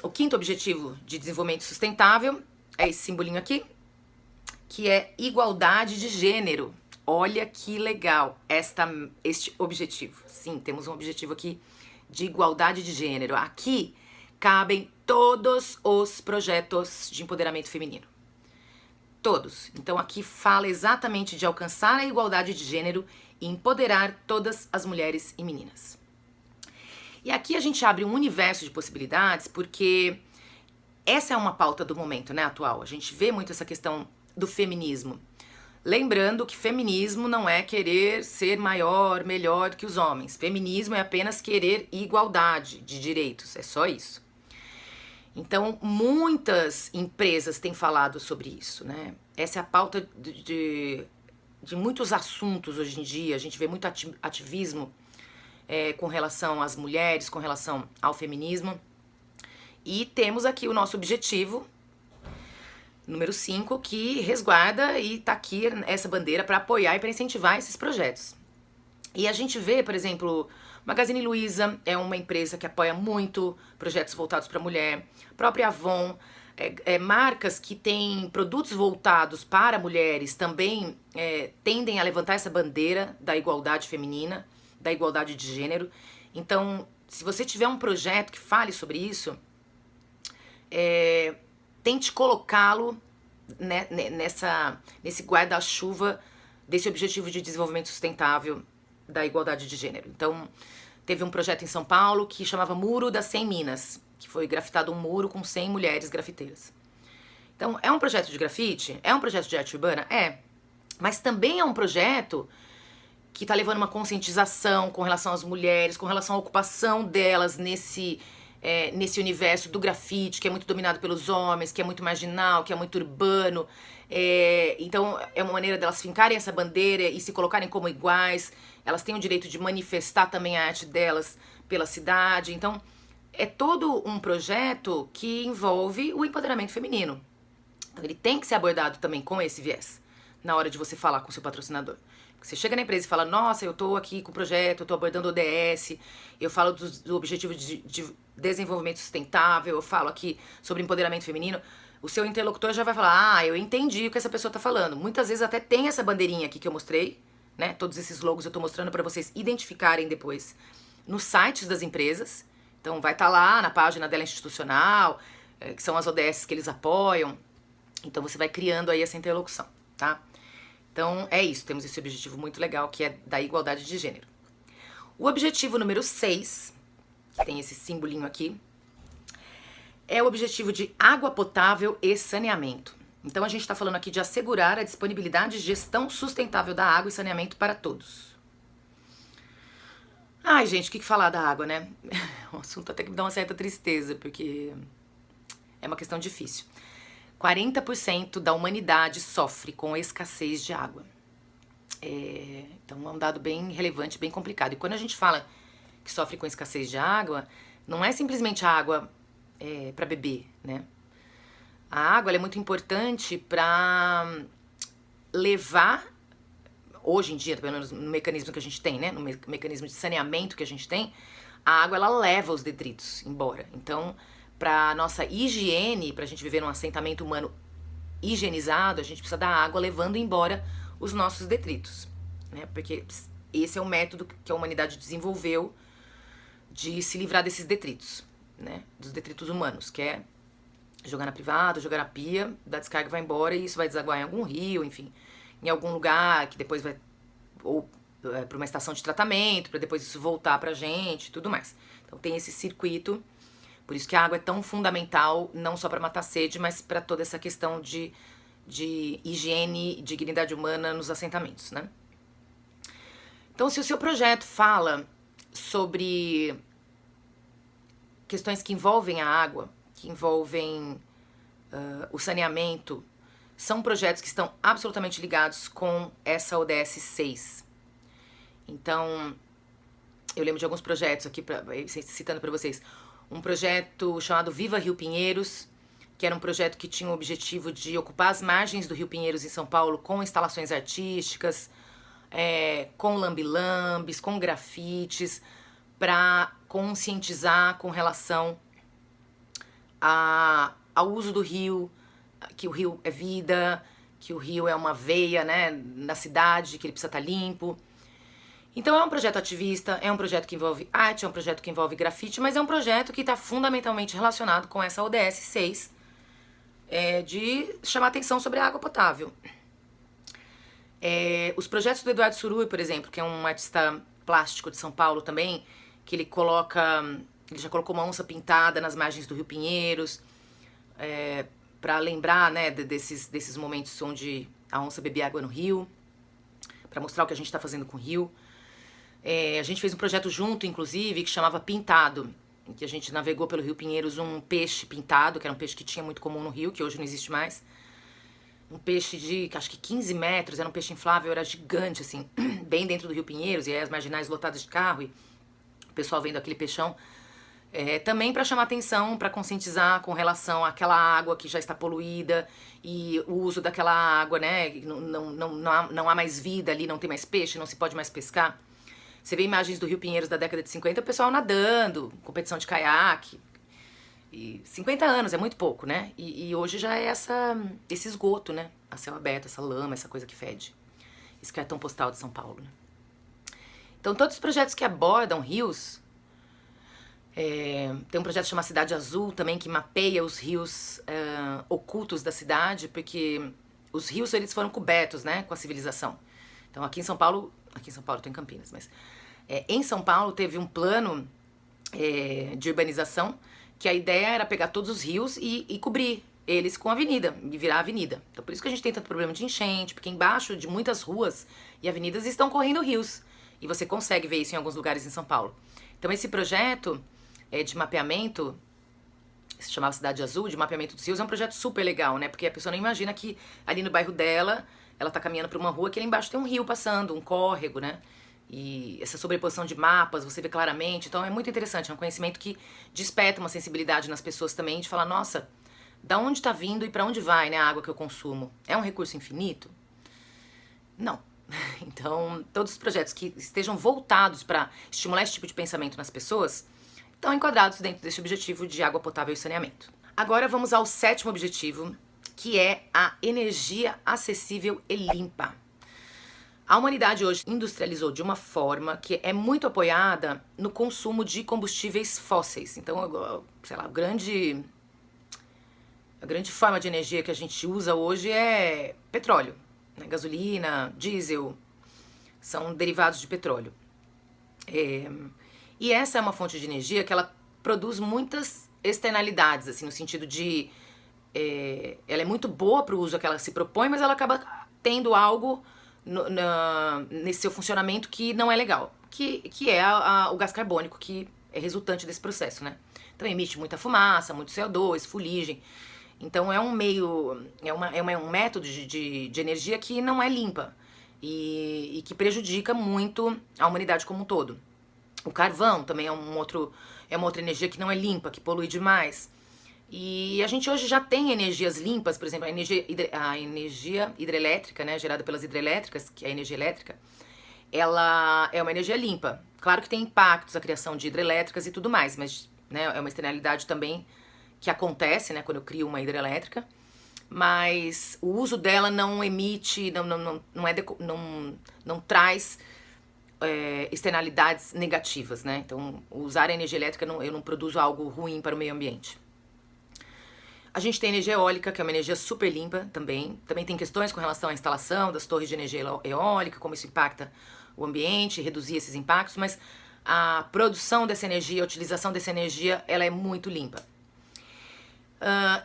O quinto objetivo de desenvolvimento sustentável é esse simbolinho aqui, que é igualdade de gênero. Olha que legal este objetivo. Sim, temos um objetivo aqui de igualdade de gênero. Aqui cabem todos os projetos de empoderamento feminino. Todos. Então aqui fala exatamente de alcançar a igualdade de gênero e empoderar todas as mulheres e meninas. E aqui a gente abre um universo de possibilidades porque essa é uma pauta do momento, né, atual. A gente vê muito essa questão do feminismo. Lembrando que feminismo não é querer ser maior, melhor que os homens. Feminismo é apenas querer igualdade de direitos, é só isso. Então, muitas empresas têm falado sobre isso, né? Essa é a pauta de muitos assuntos hoje em dia. A gente vê muito ativismo com relação às mulheres, com relação ao feminismo. E temos aqui o nosso objetivo, número 5, que resguarda e tá aqui essa bandeira para apoiar e para incentivar esses projetos. E a gente vê, por exemplo, Magazine Luiza é uma empresa que apoia muito projetos voltados para a mulher. A própria Avon, marcas que têm produtos voltados para mulheres também tendem a levantar essa bandeira da igualdade feminina, da igualdade de gênero. Então, se você tiver um projeto que fale sobre isso, tente colocá-lo nesse guarda-chuva desse objetivo de desenvolvimento sustentável da igualdade de gênero. Então, teve um projeto em São Paulo que chamava Muro das 100 Minas, que foi grafitado um muro com 100 mulheres grafiteiras. Então, é um projeto de grafite? É um projeto de arte urbana? É. Mas também é um projeto que está levando uma conscientização com relação às mulheres, com relação à ocupação delas nesse universo do grafite, que é muito dominado pelos homens, que é muito marginal, que é muito urbano. Então, é uma maneira delas fincarem essa bandeira e se colocarem como iguais. Elas têm o direito de manifestar também a arte delas pela cidade. Então, é todo um projeto que envolve o empoderamento feminino. Então, ele tem que ser abordado também com esse viés, na hora de você falar com o seu patrocinador. Você chega na empresa e fala, nossa, eu tô aqui com o projeto, eu tô abordando o ODS, eu falo do objetivo de desenvolvimento sustentável, eu falo aqui sobre empoderamento feminino. O seu interlocutor já vai falar, eu entendi o que essa pessoa tá falando. Muitas vezes até tem essa bandeirinha aqui que eu mostrei, né? Todos esses logos eu tô mostrando para vocês identificarem depois nos sites das empresas. Então vai estar lá na página dela institucional, que são as ODS que eles apoiam. Então você vai criando aí essa interlocução, tá? Então é isso, temos esse objetivo muito legal que é da igualdade de gênero. O objetivo número 6, que tem esse simbolinho aqui, é o objetivo de água potável e saneamento. Então a gente está falando aqui de assegurar a disponibilidade e gestão sustentável da água e saneamento para todos. Ai, gente, o que falar da água, né? O assunto até que me dá uma certa tristeza, porque é uma questão difícil. 40% da humanidade sofre com escassez de água. Então é um dado bem relevante, bem complicado. E quando a gente fala que sofre com escassez de água, não é simplesmente a água para beber, né? A água ela é muito importante para levar, hoje em dia, pelo menos no mecanismo que a gente tem, né? No mecanismo de saneamento que a gente tem, a água ela leva os detritos embora. Então, para nossa higiene, para a gente viver num assentamento humano higienizado, a gente precisa da água levando embora os nossos detritos, né? Porque esse é o método que a humanidade desenvolveu de se livrar desses detritos, né? Dos detritos humanos, que é jogar na privada, jogar na pia, da descarga vai embora e isso vai desaguar em algum rio, enfim, em algum lugar que depois vai ou para uma estação de tratamento, para depois isso voltar pra gente e tudo mais. Então tem esse circuito. Por isso que a água é tão fundamental, não só para matar sede, mas para toda essa questão de higiene e dignidade humana nos assentamentos, né? Então, se o seu projeto fala sobre questões que envolvem a água, que envolvem o saneamento, são projetos que estão absolutamente ligados com essa ODS 6. Então, eu lembro de alguns projetos aqui, citando para vocês. Um projeto chamado Viva Rio Pinheiros, que era um projeto que tinha o objetivo de ocupar as margens do Rio Pinheiros em São Paulo com instalações artísticas, com lambe-lambes, com grafites, para conscientizar com relação ao uso do rio, que o rio é vida, que o rio é uma veia, né, na cidade, que ele precisa estar limpo. Então é um projeto ativista, é um projeto que envolve arte, é um projeto que envolve grafite, mas é um projeto que está fundamentalmente relacionado com essa ODS 6, de chamar atenção sobre a água potável. Os projetos do Eduardo Surui, por exemplo, que é um artista plástico de São Paulo também, que ele já colocou uma onça pintada nas margens do Rio Pinheiros, para lembrar, né, desses momentos onde a onça bebia água no rio, para mostrar o que a gente está fazendo com o rio. A gente fez um projeto junto, inclusive, que chamava Pintado, em que a gente navegou pelo Rio Pinheiros um peixe pintado, que era um peixe que tinha muito comum no rio, que hoje não existe mais. Um peixe de, acho que 15 metros, era um peixe inflável, era gigante, assim, bem dentro do Rio Pinheiros, e aí as marginais lotadas de carro, e o pessoal vendo aquele peixão. Também para chamar atenção, para conscientizar com relação àquela água que já está poluída e o uso daquela água, né? Não há mais vida ali, não tem mais peixe, não se pode mais pescar. Você vê imagens do Rio Pinheiros da década de 50, o pessoal nadando, competição de caiaque. E 50 anos é muito pouco, né? E hoje já é esse esgoto, né? A céu aberto, essa lama, essa coisa que fede. Esse cartão postal de São Paulo, né? Então todos os projetos que abordam rios... tem um projeto chamado Cidade Azul também, que mapeia os rios ocultos da cidade, porque os rios eles foram cobertos, né, com a civilização. Então aqui em São Paulo, eu tô em Campinas, mas em São Paulo teve um plano de urbanização que a ideia era pegar todos os rios e cobrir eles com avenida, e virar avenida. Então por isso que a gente tem tanto problema de enchente, porque embaixo de muitas ruas e avenidas estão correndo rios. E você consegue ver isso em alguns lugares em São Paulo. Então esse projeto de mapeamento, se chamava Cidade Azul, de mapeamento dos rios, é um projeto super legal, né? Porque a pessoa não imagina que ali no bairro dela, ela tá caminhando por uma rua que ali embaixo tem um rio passando, um córrego, né? E essa sobreposição de mapas, você vê claramente. Então é muito interessante, é um conhecimento que desperta uma sensibilidade nas pessoas também, de falar, nossa, da onde tá vindo e pra onde vai, né, a água que eu consumo? É um recurso infinito? Não. Então, todos os projetos que estejam voltados para estimular esse tipo de pensamento nas pessoas estão enquadrados dentro desse objetivo de água potável e saneamento. Agora vamos ao 7º objetivo, que é a energia acessível e limpa. A humanidade hoje industrializou de uma forma que é muito apoiada no consumo de combustíveis fósseis. Então, sei lá, a grande forma de energia que a gente usa hoje é petróleo, né? Gasolina, diesel, são derivados de petróleo. E essa é uma fonte de energia que ela produz muitas externalidades, assim, no sentido de... ela é muito boa para o uso que ela se propõe, mas ela acaba tendo algo nesse seu funcionamento que não é legal, que é o gás carbônico, que é resultante desse processo, né? Então emite muita fumaça, muito CO2, fuligem. Então é um meio, um método de energia que não é limpa e que prejudica muito a humanidade como um todo. O carvão também é uma outra energia que não é limpa, que polui demais. E a gente hoje já tem energias limpas, por exemplo, a energia hidrelétrica, né, gerada pelas hidrelétricas, que é a energia elétrica, ela é uma energia limpa. Claro que tem impactos a criação de hidrelétricas e tudo mais, mas, né, é uma externalidade também que acontece, né, quando eu crio uma hidrelétrica, mas o uso dela não emite, não traz externalidades negativas, né? Então, usar a energia elétrica, eu não produzo algo ruim para o meio ambiente. A gente tem energia eólica, que é uma energia super limpa também. Também tem questões com relação à instalação das torres de energia eólica, como isso impacta o ambiente, reduzir esses impactos, mas a produção dessa energia, a utilização dessa energia, ela é muito limpa.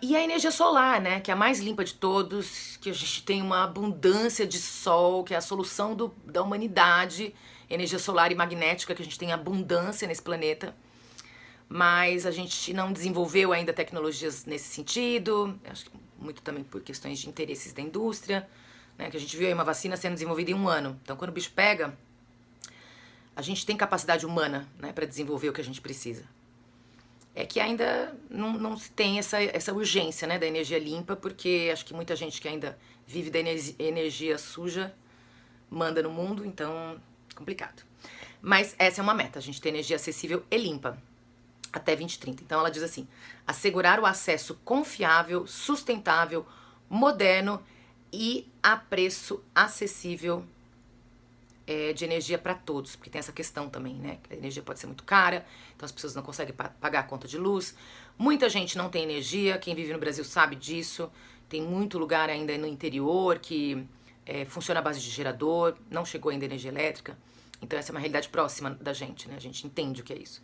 E a energia solar, né, que é a mais limpa de todos, que a gente tem uma abundância de sol, que é a solução da humanidade, energia solar e magnética, que a gente tem abundância nesse planeta. Mas a gente não desenvolveu ainda tecnologias nesse sentido, acho que muito também por questões de interesses da indústria, né, que a gente viu aí uma vacina sendo desenvolvida em 1 ano. Então, quando o bicho pega, a gente tem capacidade humana, né, para desenvolver o que a gente precisa. É que ainda não se tem essa urgência, né, da energia limpa, porque acho que muita gente que ainda vive da energia suja manda no mundo, então complicado. Mas essa é uma meta, a gente ter energia acessível e limpa até 2030. Então ela diz assim: assegurar o acesso confiável, sustentável, moderno e a preço acessível de energia para todos, porque tem essa questão também, né? A energia pode ser muito cara, então as pessoas não conseguem pagar a conta de luz. Muita gente não tem energia, quem vive no Brasil sabe disso. Tem muito lugar ainda no interior que funciona à base de gerador, não chegou ainda energia elétrica. Então essa é uma realidade próxima da gente, né? A gente entende o que é isso.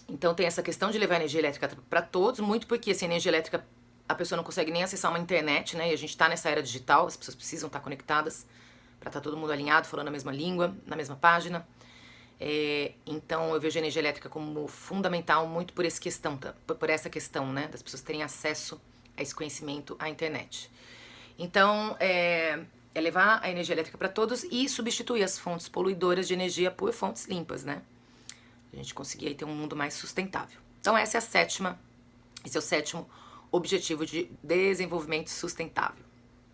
Então tem essa questão de levar energia elétrica para todos, muito porque sem energia elétrica a pessoa não consegue nem acessar uma internet, né? E a gente tá nessa era digital, as pessoas precisam estar conectadas para estar todo mundo alinhado, falando a mesma língua, na mesma página. Então eu vejo a energia elétrica como fundamental muito por essa questão, né? Das pessoas terem acesso a esse conhecimento, à internet. Então é levar a energia elétrica para todos e substituir as fontes poluidoras de energia por fontes limpas, né? A gente conseguir aí ter um mundo mais sustentável. Então esse é o sétimo objetivo de desenvolvimento sustentável.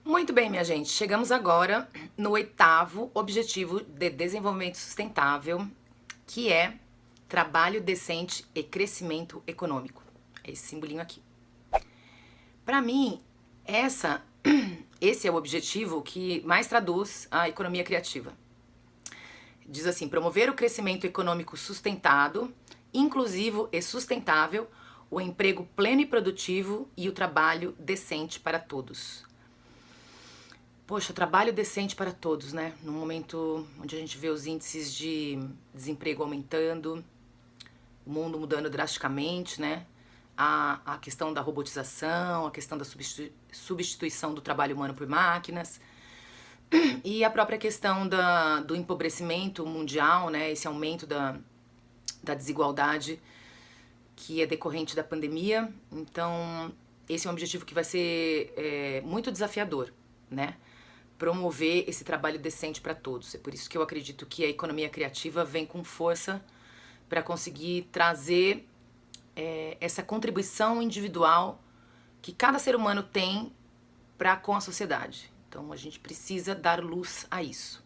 Muito bem, minha gente, chegamos agora no 8º objetivo de desenvolvimento sustentável, que é trabalho decente e crescimento econômico. É esse simbolinho aqui. Para mim, esse é o objetivo que mais traduz a economia criativa. Diz assim: promover o crescimento econômico sustentado, inclusivo e sustentável, o emprego pleno e produtivo e o trabalho decente para todos. Poxa, trabalho decente para todos, né? Num momento onde a gente vê os índices de desemprego aumentando, o mundo mudando drasticamente, né? A questão da robotização, a questão da substituição do trabalho humano por máquinas e a própria questão do empobrecimento mundial, né? Esse aumento da desigualdade que é decorrente da pandemia. Então, esse é um objetivo que vai ser muito desafiador, né? Promover esse trabalho decente para todos. É por isso que eu acredito que a economia criativa vem com força para conseguir trazer essa contribuição individual que cada ser humano tem para com a sociedade. Então a gente precisa dar luz a isso.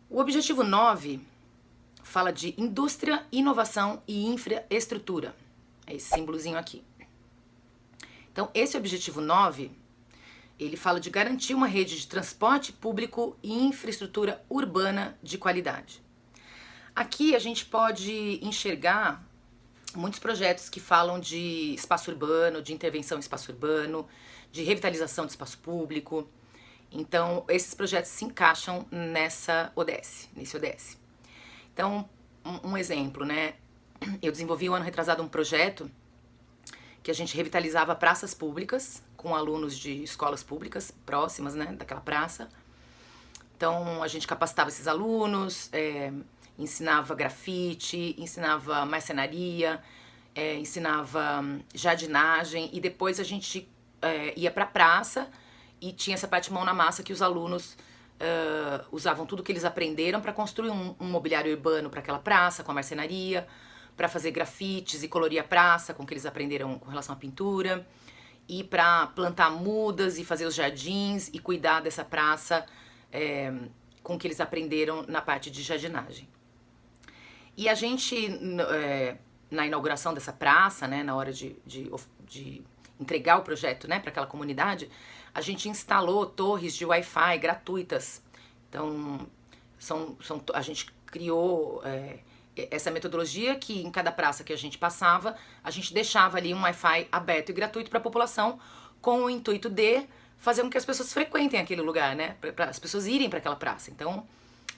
O objetivo 9 fala de indústria, inovação e infraestrutura. É esse símbolozinho aqui. Então esse objetivo 9, ele fala de garantir uma rede de transporte público e infraestrutura urbana de qualidade. Aqui a gente pode enxergar muitos projetos que falam de espaço urbano, de intervenção em espaço urbano, de revitalização de espaço público. Então, esses projetos se encaixam nesse ODS. Então, um exemplo, né? Eu desenvolvi um ano retrasado um projeto que a gente revitalizava praças públicas com alunos de escolas públicas próximas, né, daquela praça. Então, a gente capacitava esses alunos, ensinava grafite, ensinava marcenaria, ensinava jardinagem, e depois a gente ia para a praça e tinha essa parte mão na massa que os alunos usavam tudo que eles aprenderam para construir um mobiliário urbano para aquela praça, com a marcenaria, para fazer grafites e colorir a praça com o que eles aprenderam com relação à pintura, e para plantar mudas e fazer os jardins e cuidar dessa praça com o que eles aprenderam na parte de jardinagem. E a gente, na inauguração dessa praça, né, na hora de entregar o projeto, né, para aquela comunidade, a gente instalou torres de Wi-Fi gratuitas. Então, a gente criou essa metodologia que em cada praça que a gente passava, a gente deixava ali um Wi-Fi aberto e gratuito para a população, com o intuito de fazer com que as pessoas frequentem aquele lugar, né, para as pessoas irem para aquela praça. Então,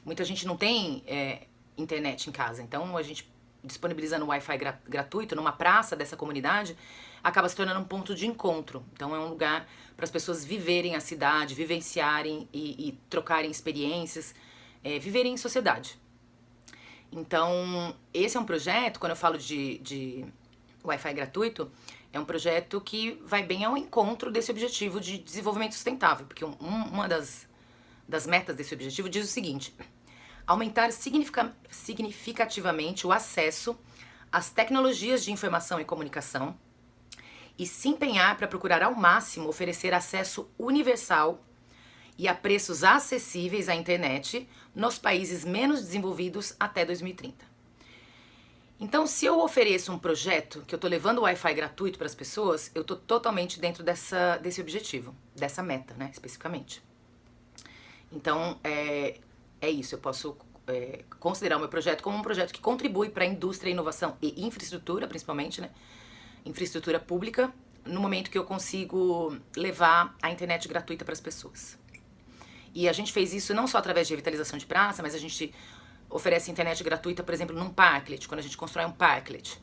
muita gente não tem internet em casa, então a gente disponibilizando Wi-Fi gratuito numa praça dessa comunidade acaba se tornando um ponto de encontro. Então é um lugar para as pessoas viverem a cidade, vivenciarem e trocarem experiências, viverem em sociedade. Então esse é um projeto, quando eu falo de Wi-Fi gratuito, é um projeto que vai bem ao encontro desse objetivo de desenvolvimento sustentável, porque uma das metas desse objetivo diz o seguinte: aumentar significativamente o acesso às tecnologias de informação e comunicação e se empenhar para procurar ao máximo oferecer acesso universal e a preços acessíveis à internet nos países menos desenvolvidos até 2030. Então, se eu ofereço um projeto que eu estou levando o Wi-Fi gratuito para as pessoas, eu estou totalmente dentro desse objetivo, dessa meta, né, especificamente. Então, é isso, eu posso considerar o meu projeto como um projeto que contribui para a indústria, inovação e infraestrutura, principalmente, né? Infraestrutura pública, no momento que eu consigo levar a internet gratuita para as pessoas. E a gente fez isso não só através de revitalização de praça, mas a gente oferece internet gratuita, por exemplo, num parklet, quando a gente constrói um parklet.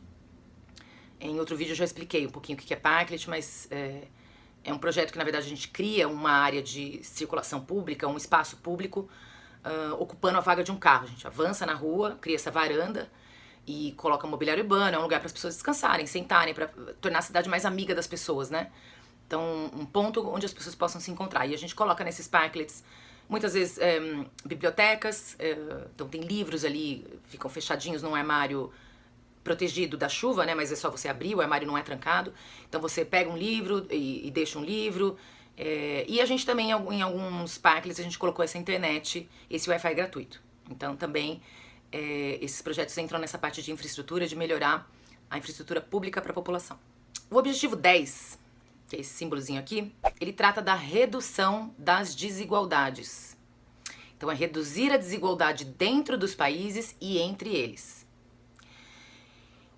Em outro vídeo eu já expliquei um pouquinho o que é parklet, mas é um projeto que, na verdade, a gente cria uma área de circulação pública, um espaço público, ocupando a vaga de um carro. A gente avança na rua, cria essa varanda e coloca mobiliário urbano, é um lugar para as pessoas descansarem, sentarem, para tornar a cidade mais amiga das pessoas, né? Então, um ponto onde as pessoas possam se encontrar. E a gente coloca nesses parklets, muitas vezes, bibliotecas, então tem livros ali, ficam fechadinhos num armário protegido da chuva, né? Mas é só você abrir, o armário não é trancado. Então você pega um livro e deixa um livro. E a gente também, em alguns parklets, a gente colocou essa internet, esse Wi-Fi gratuito. Então também esses projetos entram nessa parte de infraestrutura, de melhorar a infraestrutura pública para a população. O objetivo 10, que é esse símbolozinho aqui, ele trata da redução das desigualdades. Então é reduzir a desigualdade dentro dos países e entre eles.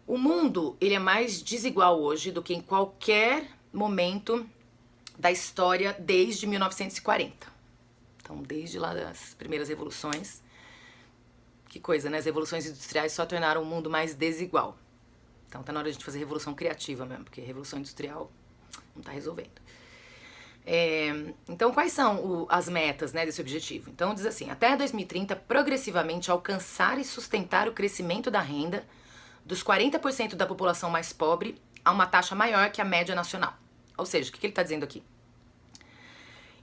O mundo, ele é mais desigual hoje do que em qualquer momento da história desde 1940. Então, desde lá das primeiras revoluções, que coisa, né? As revoluções industriais só tornaram o mundo mais desigual. Então tá na hora de a gente fazer revolução criativa mesmo, porque revolução industrial não tá resolvendo. Então, quais são as metas, né, desse objetivo? Então, diz assim, até 2030, progressivamente alcançar e sustentar o crescimento da renda dos 40% da população mais pobre a uma taxa maior que a média nacional. Ou seja, o que ele está dizendo aqui?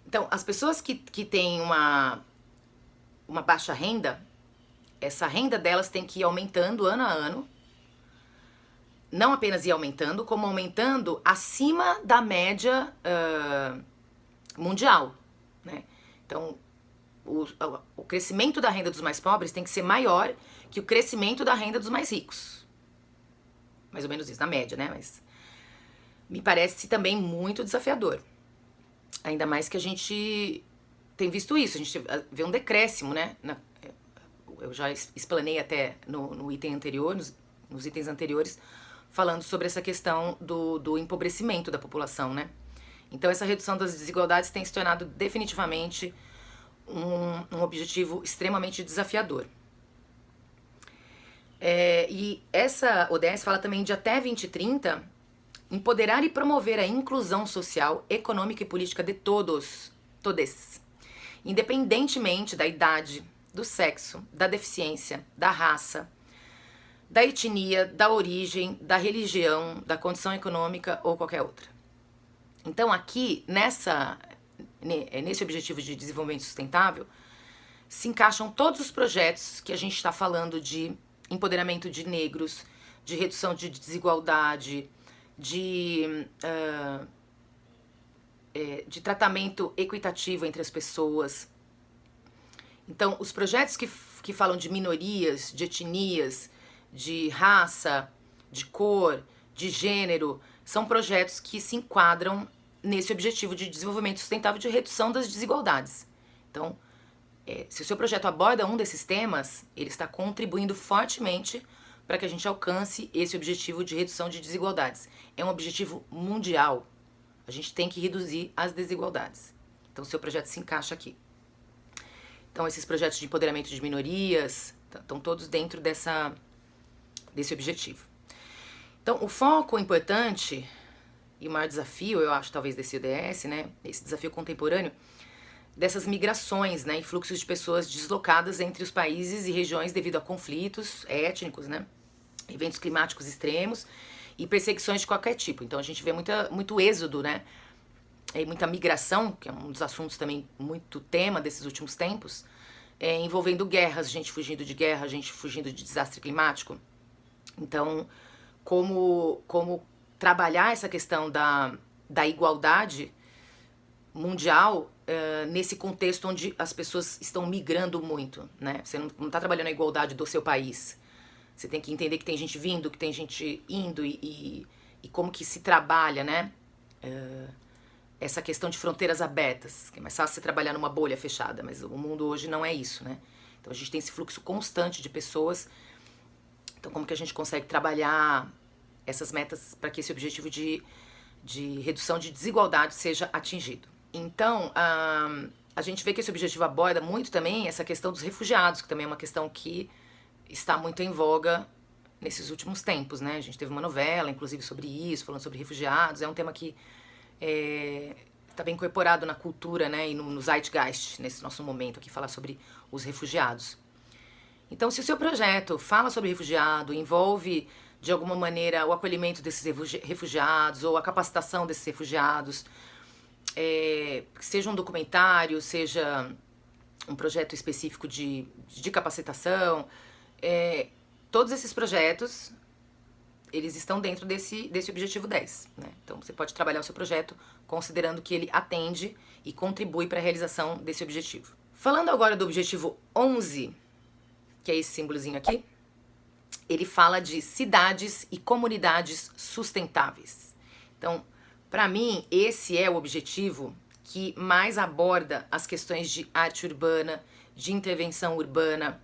Então, as pessoas que têm uma baixa renda, essa renda delas tem que ir aumentando ano a ano, não apenas ir aumentando, como aumentando acima da média mundial, né? Então, o crescimento da renda dos mais pobres tem que ser maior que o crescimento da renda dos mais ricos. Mais ou menos isso, na média, né? Mas me parece também muito desafiador. Ainda mais que a gente tem visto isso, a gente vê um decréscimo, né? Eu já explanei até no item anterior, nos itens anteriores, falando sobre essa questão do empobrecimento da população, né? Então essa redução das desigualdades tem se tornado definitivamente um objetivo extremamente desafiador. E essa ODS fala também de até 2030 empoderar e promover a inclusão social, econômica e política de todos, independentemente da idade, do sexo, da deficiência, da raça, da etnia, da origem, da religião, da condição econômica ou qualquer outra. Então aqui, nesse objetivo de desenvolvimento sustentável, se encaixam todos os projetos que a gente está falando de empoderamento de negros, de redução de desigualdade, de tratamento equitativo entre as pessoas. Então, os projetos que falam de minorias, de etnias, de raça, de cor, de gênero, são projetos que se enquadram nesse objetivo de desenvolvimento sustentável de redução das desigualdades. Então, se o seu projeto aborda um desses temas, ele está contribuindo fortemente para que a gente alcance esse objetivo de redução de desigualdades. É um objetivo mundial. A gente tem que reduzir as desigualdades. Então, o seu projeto se encaixa aqui. Então, esses projetos de empoderamento de minorias estão todos dentro desse objetivo. Então, o foco importante e o maior desafio, eu acho, talvez, desse ODS, né, esse desafio contemporâneo, dessas migrações, né, e fluxos de pessoas deslocadas entre os países e regiões devido a conflitos étnicos, né, eventos climáticos extremos e perseguições de qualquer tipo. Então a gente vê muito êxodo, né, e muita migração, que é um dos assuntos também muito tema desses últimos tempos, envolvendo guerras, gente fugindo de guerra, gente fugindo de desastre climático. Então, como trabalhar essa questão da igualdade mundial nesse contexto onde as pessoas estão migrando muito, né? Você não está trabalhando a igualdade do seu país. Você tem que entender que tem gente vindo, que tem gente indo e como que se trabalha, né? essa questão de fronteiras abertas, que é mais fácil você trabalhar numa bolha fechada, mas o mundo hoje não é isso, né? Então a gente tem esse fluxo constante de pessoas. Então como que a gente consegue trabalhar essas metas para que esse objetivo de redução de desigualdade seja atingido? Então, a gente vê que esse objetivo aborda muito também essa questão dos refugiados, que também é uma questão que está muito em voga nesses últimos tempos, né? A gente teve uma novela, inclusive, sobre isso, falando sobre refugiados. É um tema que está bem incorporado na cultura, né? E no Zeitgeist, nesse nosso momento aqui, falar sobre os refugiados. Então, se o seu projeto fala sobre refugiado, envolve, de alguma maneira, o acolhimento desses refugiados ou a capacitação desses refugiados, seja um documentário, seja um projeto específico de capacitação, todos esses projetos, eles estão dentro desse objetivo 10, né? Então você pode trabalhar o seu projeto considerando que ele atende e contribui para a realização desse objetivo. Falando agora do objetivo 11, que é esse símbolozinho aqui, ele fala de cidades e comunidades sustentáveis. Então, para mim, esse é o objetivo que mais aborda as questões de arte urbana, de intervenção urbana.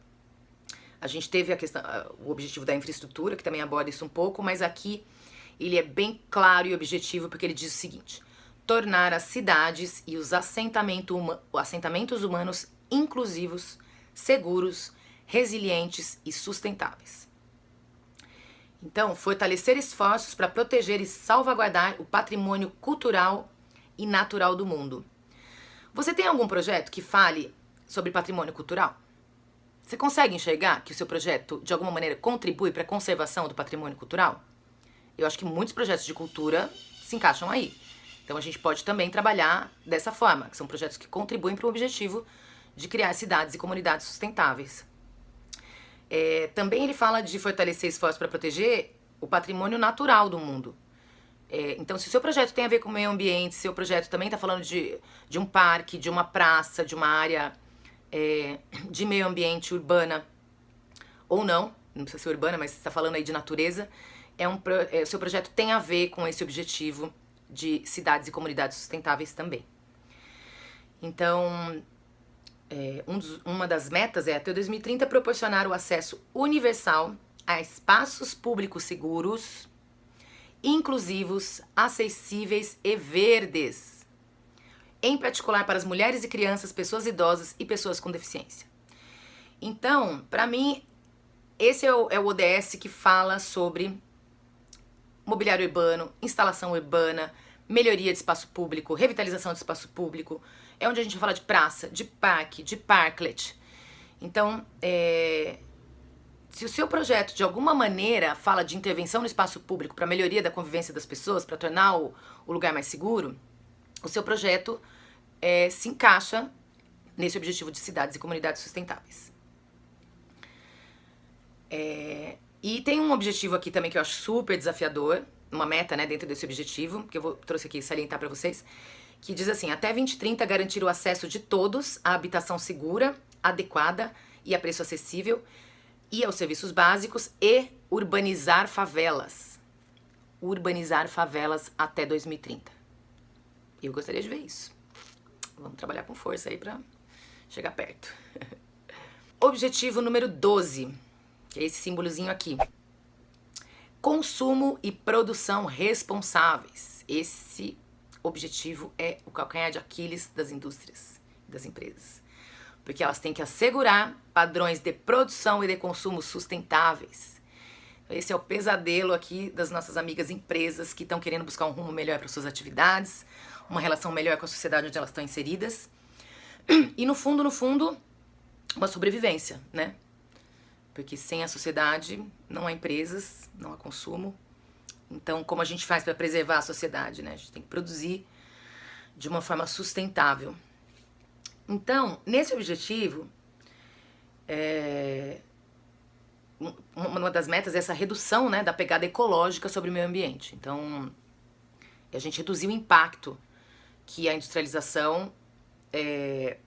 A gente teve o objetivo da infraestrutura, que também aborda isso um pouco, mas aqui ele é bem claro e objetivo, porque ele diz o seguinte: tornar as cidades e os assentamentos humanos inclusivos, seguros, resilientes e sustentáveis. Então, fortalecer esforços para proteger e salvaguardar o patrimônio cultural e natural do mundo. Você tem algum projeto que fale sobre patrimônio cultural? Você consegue enxergar que o seu projeto, de alguma maneira, contribui para a conservação do patrimônio cultural? Eu acho que muitos projetos de cultura se encaixam aí. Então, a gente pode também trabalhar dessa forma, que são projetos que contribuem para o objetivo de criar cidades e comunidades sustentáveis. Também ele fala de fortalecer esforços para proteger o patrimônio natural do mundo. Então, se o seu projeto tem a ver com o meio ambiente, se o seu projeto também está falando de um parque, de uma praça, de uma área de meio ambiente urbana, ou não precisa ser urbana, mas você está falando aí de natureza, o seu projeto tem a ver com esse objetivo de cidades e comunidades sustentáveis também. Então, uma das metas é, até 2030, proporcionar o acesso universal a espaços públicos seguros, inclusivos, acessíveis e verdes, em particular para as mulheres e crianças, pessoas idosas e pessoas com deficiência. Então, para mim, esse é o ODS que fala sobre mobiliário urbano, instalação urbana, melhoria de espaço público, revitalização de espaço público. É onde a gente fala de praça, de parque, de parklet. Então, se o seu projeto, de alguma maneira, fala de intervenção no espaço público para melhoria da convivência das pessoas, para tornar o lugar mais seguro, o seu projeto se encaixa nesse objetivo de cidades e comunidades sustentáveis. E tem um objetivo aqui também que eu acho super desafiador, uma meta, né, dentro desse objetivo, que eu trouxe aqui salientar para vocês, que diz assim: até 2030 garantir o acesso de todos à habitação segura, adequada e a preço acessível, e aos serviços básicos, e urbanizar favelas. Urbanizar favelas até 2030. Eu gostaria de ver isso. Vamos trabalhar com força aí pra chegar perto. Objetivo número 12, que é esse símbolozinho aqui. Consumo e produção responsáveis. Esse objetivo é o calcanhar de Aquiles das indústrias, das empresas. Porque elas têm que assegurar padrões de produção e de consumo sustentáveis. Esse é o pesadelo aqui das nossas amigas empresas que estão querendo buscar um rumo melhor para suas atividades, uma relação melhor com a sociedade onde elas estão inseridas. E no fundo, uma sobrevivência, né? Porque sem a sociedade não há empresas, não há consumo. Então, como a gente faz para preservar a sociedade, né? A gente tem que produzir de uma forma sustentável. Então, nesse objetivo, uma das metas é essa redução, né, da pegada ecológica sobre o meio ambiente. Então, a gente reduzir o impacto que a industrialização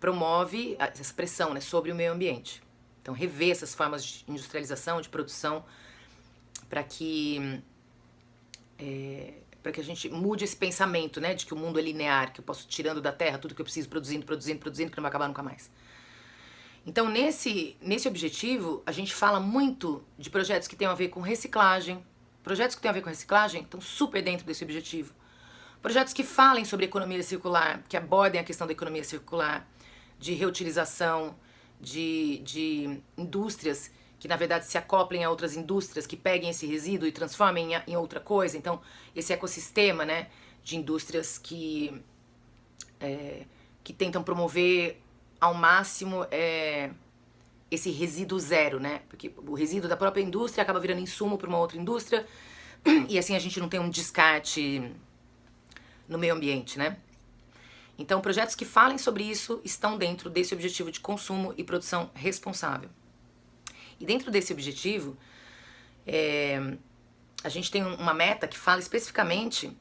promove, essa pressão, né, sobre o meio ambiente. Então, rever essas formas de industrialização, de produção, para que para que a gente mude esse pensamento, né, de que o mundo é linear, que eu posso ir tirando da terra tudo que eu preciso, produzindo, que não vai acabar nunca mais. Então, nesse objetivo, a gente fala muito de projetos que tenham a ver com reciclagem. Projetos que tenham a ver com reciclagem estão super dentro desse objetivo. Projetos que falem sobre economia circular, que abordem a questão da economia circular, de reutilização, de indústrias que, na verdade, se acoplem a outras indústrias, que peguem esse resíduo e transformem em outra coisa. Então, esse ecossistema, né, de indústrias que tentam promover ao máximo esse resíduo zero, né? Porque o resíduo da própria indústria acaba virando insumo para uma outra indústria e assim a gente não tem um descarte no meio ambiente, né? Então, projetos que falem sobre isso estão dentro desse objetivo de consumo e produção responsável. E dentro desse objetivo, a gente tem uma meta que fala especificamente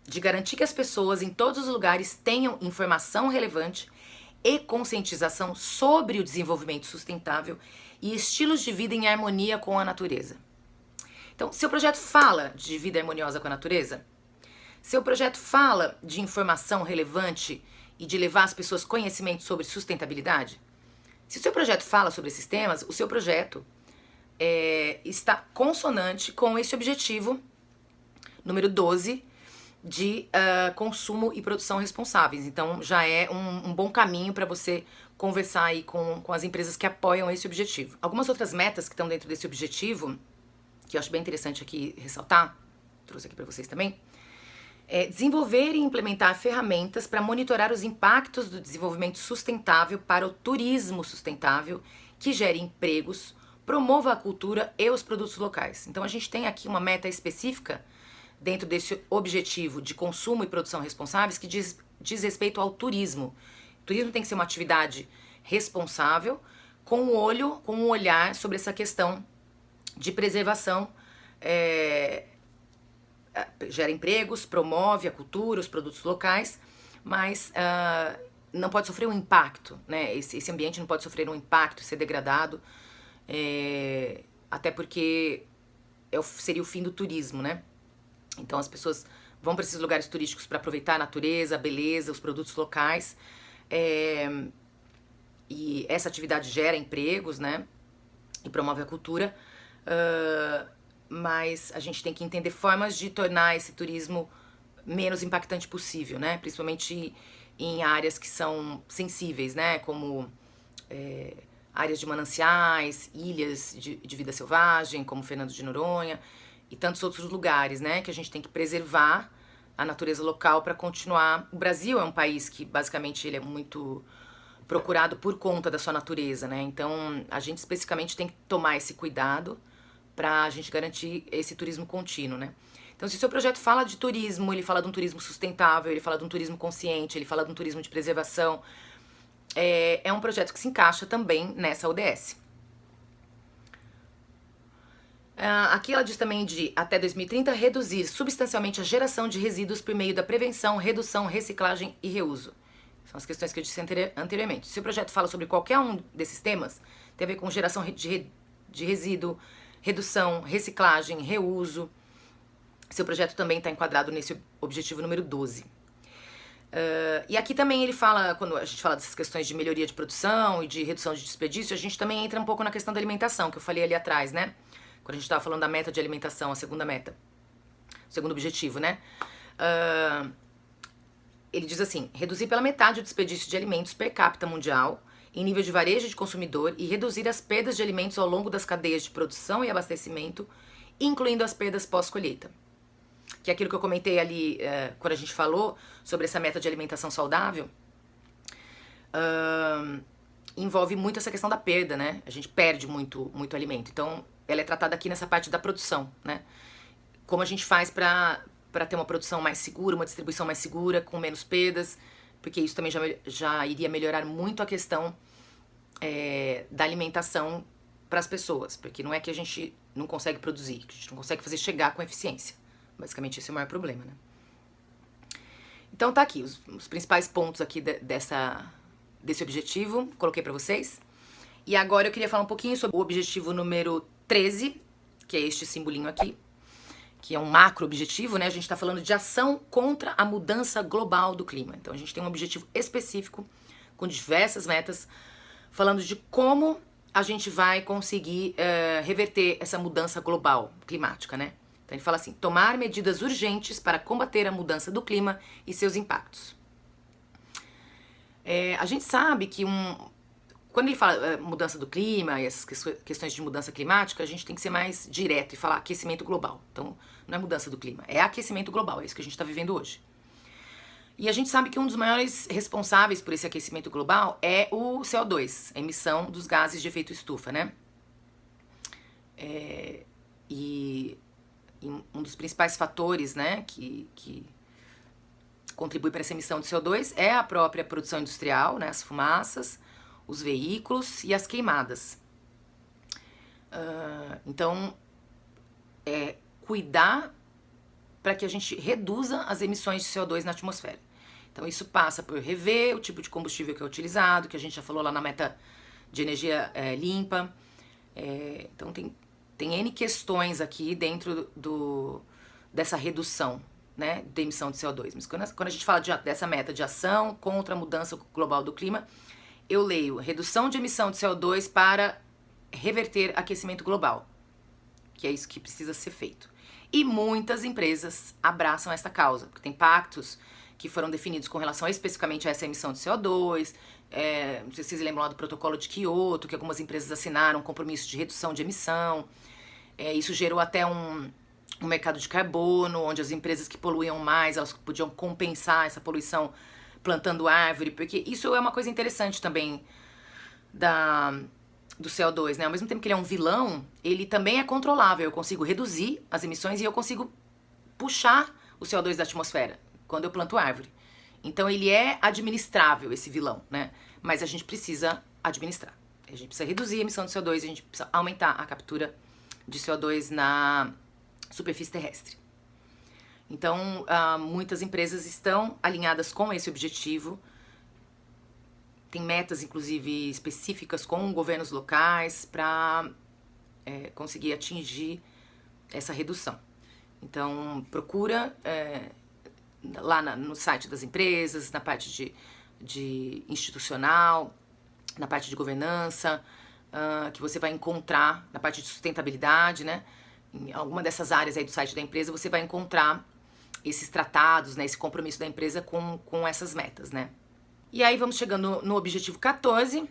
de garantir que as pessoas em todos os lugares tenham informação relevante e conscientização sobre o desenvolvimento sustentável e estilos de vida em harmonia com a natureza. Então, seu projeto fala de vida harmoniosa com a natureza? Seu projeto fala de informação relevante e de levar as pessoas conhecimento sobre sustentabilidade? Se o seu projeto fala sobre esses temas, o seu projeto está consonante com esse objetivo número 12 de consumo e produção responsáveis. Então já é um bom caminho para você conversar aí com as empresas que apoiam esse objetivo. Algumas outras metas que estão dentro desse objetivo, que eu acho bem interessante aqui ressaltar, trouxe aqui para vocês também, desenvolver e implementar ferramentas para monitorar os impactos do desenvolvimento sustentável para o turismo sustentável, que gere empregos, promova a cultura e os produtos locais. Então a gente tem aqui uma meta específica dentro desse objetivo de consumo e produção responsáveis que diz respeito ao turismo. O turismo tem que ser uma atividade responsável, com um olhar sobre essa questão de preservação, gera empregos, promove a cultura, os produtos locais, mas não pode sofrer um impacto, né? Esse ambiente não pode sofrer um impacto, ser degradado, até porque seria o fim do turismo, né? Então as pessoas vão para esses lugares turísticos para aproveitar a natureza, a beleza, os produtos locais, e essa atividade gera empregos, né? E promove a cultura, mas a gente tem que entender formas de tornar esse turismo menos impactante possível, né? Principalmente em áreas que são sensíveis, né? Como áreas de mananciais, ilhas de vida selvagem, como Fernando de Noronha, e tantos outros lugares, né, que a gente tem que preservar a natureza local para continuar. O Brasil é um país que basicamente ele é muito procurado por conta da sua natureza, né? Então a gente especificamente tem que tomar esse cuidado para a gente garantir esse turismo contínuo, né? Então se o seu projeto fala de turismo, ele fala de um turismo sustentável, ele fala de um turismo consciente, ele fala de um turismo de preservação, é um projeto que se encaixa também nessa ODS. Aqui ela diz também de, até 2030, reduzir substancialmente a geração de resíduos por meio da prevenção, redução, reciclagem e reuso. São as questões que eu disse anteriormente. Se o projeto fala sobre qualquer um desses temas, tem a ver com geração de resíduo, redução, reciclagem, reuso, seu projeto também está enquadrado nesse objetivo número 12. E aqui também ele fala, quando a gente fala dessas questões de melhoria de produção e de redução de desperdício, a gente também entra um pouco na questão da alimentação, que eu falei ali atrás, né? Quando a gente estava falando da meta de alimentação, a segunda meta, o segundo objetivo, né? Ele diz assim, reduzir pela metade o desperdício de alimentos per capita mundial em nível de varejo de consumidor e reduzir as perdas de alimentos ao longo das cadeias de produção e abastecimento, incluindo as perdas pós-colheita. Que é aquilo que eu comentei ali quando a gente falou sobre essa meta de alimentação saudável, envolve muito essa questão da perda, né? A gente perde muito alimento. Então, ela é tratada aqui nessa parte da produção, né? Como a gente faz para ter uma produção mais segura, uma distribuição mais segura, com menos perdas, porque isso também já iria melhorar muito a questão da alimentação para as pessoas, porque não é que a gente não consegue produzir, que a gente não consegue fazer chegar com eficiência. Basicamente esse é o maior problema, né? Então tá aqui os principais pontos aqui desse objetivo, coloquei para vocês. E agora eu queria falar um pouquinho sobre o objetivo número 13, que é este simbolinho aqui, que é um macro objetivo, né? A gente está falando de ação contra a mudança global do clima. Então a gente tem um objetivo específico com diversas metas, falando de como a gente vai conseguir reverter essa mudança global climática, né? Então ele fala assim, tomar medidas urgentes para combater a mudança do clima e seus impactos. A gente sabe que quando ele fala mudança do clima e essas questões de mudança climática, a gente tem que ser mais direto e falar aquecimento global. Então não é mudança do clima, é aquecimento global, é isso que a gente está vivendo hoje. E a gente sabe que um dos maiores responsáveis por esse aquecimento global é o CO2, a emissão dos gases de efeito estufa, né? E um dos principais fatores, né, que contribui para essa emissão de CO2 é a própria produção industrial, né, as fumaças, os veículos e as queimadas. Então, cuidar para que a gente reduza as emissões de CO2 na atmosfera. Então isso passa por rever o tipo de combustível que é utilizado, que a gente já falou lá na meta de energia limpa. Então tem N questões aqui dentro dessa redução, né, da emissão de CO2. Mas quando a gente fala dessa meta de ação contra a mudança global do clima, eu leio redução de emissão de CO2 para reverter aquecimento global, que é isso que precisa ser feito. E muitas empresas abraçam esta causa, porque tem pactos que foram definidos com relação especificamente a essa emissão de CO2, não sei se vocês lembram lá do protocolo de Kyoto, que algumas empresas assinaram um compromisso de redução de emissão. Isso gerou até um mercado de carbono, onde as empresas que poluíam mais, elas podiam compensar essa poluição plantando árvore, porque isso é uma coisa interessante também do CO2, né? Ao mesmo tempo que ele é um vilão, ele também é controlável. Eu consigo reduzir as emissões e eu consigo puxar o CO2 da atmosfera quando eu planto árvore. Então ele é administrável, esse vilão, né? Mas a gente precisa administrar. A gente precisa reduzir a emissão de CO2, a gente precisa aumentar a captura de CO2 na superfície terrestre. Então, muitas empresas estão alinhadas com esse objetivo. Tem metas, inclusive, específicas com governos locais para conseguir atingir essa redução. Então, procura lá no site das empresas, na parte de institucional, na parte de governança, que você vai encontrar, na parte de sustentabilidade, né? Em alguma dessas áreas aí do site da empresa, você vai encontrar esses tratados, né? Esse compromisso da empresa com essas metas, né? E aí vamos chegando no objetivo 14,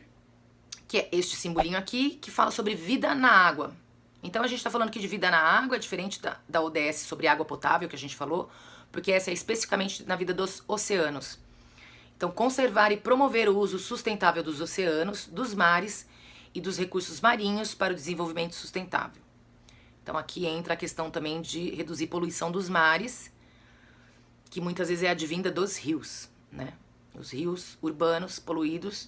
que é este simbolinho aqui, que fala sobre vida na água. Então a gente está falando aqui de vida na água, é diferente da ODS sobre água potável que a gente falou, porque essa é especificamente na vida dos oceanos. Então conservar e promover o uso sustentável dos oceanos, dos mares e dos recursos marinhos para o desenvolvimento sustentável. Então aqui entra a questão também de reduzir poluição dos mares, que muitas vezes é advinda dos rios, né? Os rios urbanos poluídos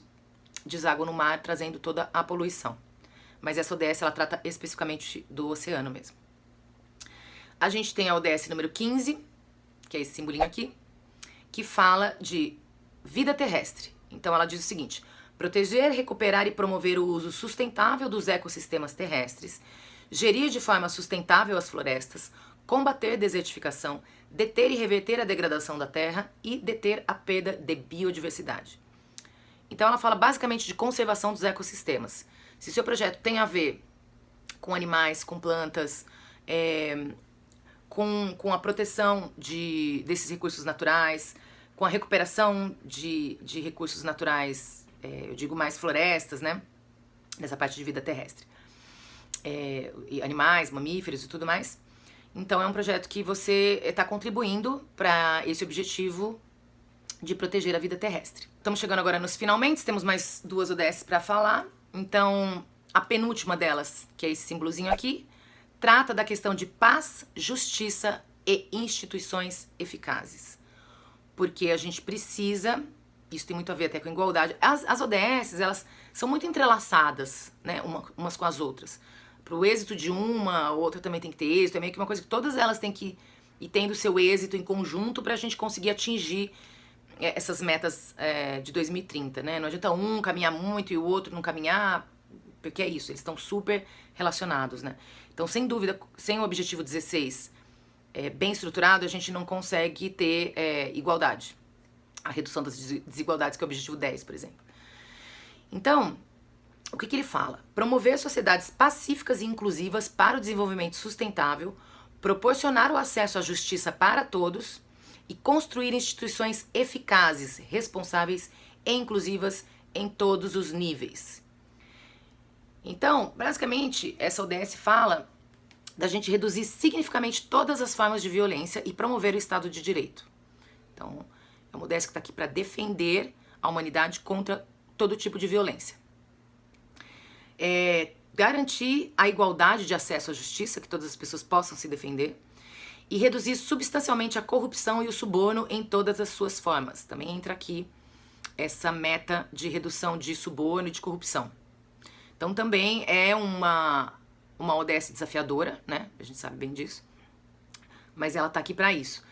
desaguam no mar, trazendo toda a poluição. Mas essa ODS, ela trata especificamente do oceano mesmo. A gente tem a ODS número 15, que é esse simbolinho aqui, que fala de vida terrestre. Então ela diz o seguinte: proteger, recuperar e promover o uso sustentável dos ecossistemas terrestres, gerir de forma sustentável as florestas, combater desertificação, deter e reverter a degradação da terra e deter a perda de biodiversidade. Então ela fala basicamente de conservação dos ecossistemas. Se seu projeto tem a ver com animais, com plantas, com a proteção desses recursos naturais, com a recuperação de recursos naturais, eu digo mais florestas, né? Nessa parte de vida terrestre. E animais, mamíferos e tudo mais. Então é um projeto que você está contribuindo para esse objetivo de proteger a vida terrestre. Estamos chegando agora nos finalmente, temos mais 2 ODS para falar. Então a penúltima delas, que é esse símbolozinho aqui, trata da questão de paz, justiça e instituições eficazes. Porque a gente precisa, isso tem muito a ver até com igualdade, as ODS, elas são muito entrelaçadas, né, umas com as outras. Para o êxito de uma, a outra também tem que ter êxito, é meio que uma coisa que todas elas têm que ir tendo seu êxito em conjunto para a gente conseguir atingir essas metas de 2030, né? Não adianta um caminhar muito e o outro não caminhar, porque é isso, eles estão super relacionados, né? Então, sem dúvida, sem o objetivo 16 bem estruturado, a gente não consegue ter igualdade. A redução das desigualdades, que é o objetivo 10, por exemplo. Então, o que ele fala? Promover sociedades pacíficas e inclusivas para o desenvolvimento sustentável, proporcionar o acesso à justiça para todos e construir instituições eficazes, responsáveis e inclusivas em todos os níveis. Então, basicamente, essa ODS fala da gente reduzir significativamente todas as formas de violência e promover o Estado de Direito. Então, é uma ODS que está aqui para defender a humanidade contra todo tipo de violência. Garantir a igualdade de acesso à justiça, que todas as pessoas possam se defender, e reduzir substancialmente a corrupção e o suborno em todas as suas formas. Também entra aqui essa meta de redução de suborno e de corrupção. Então também é uma ODS desafiadora, né? A gente sabe bem disso. Mas ela tá aqui para isso.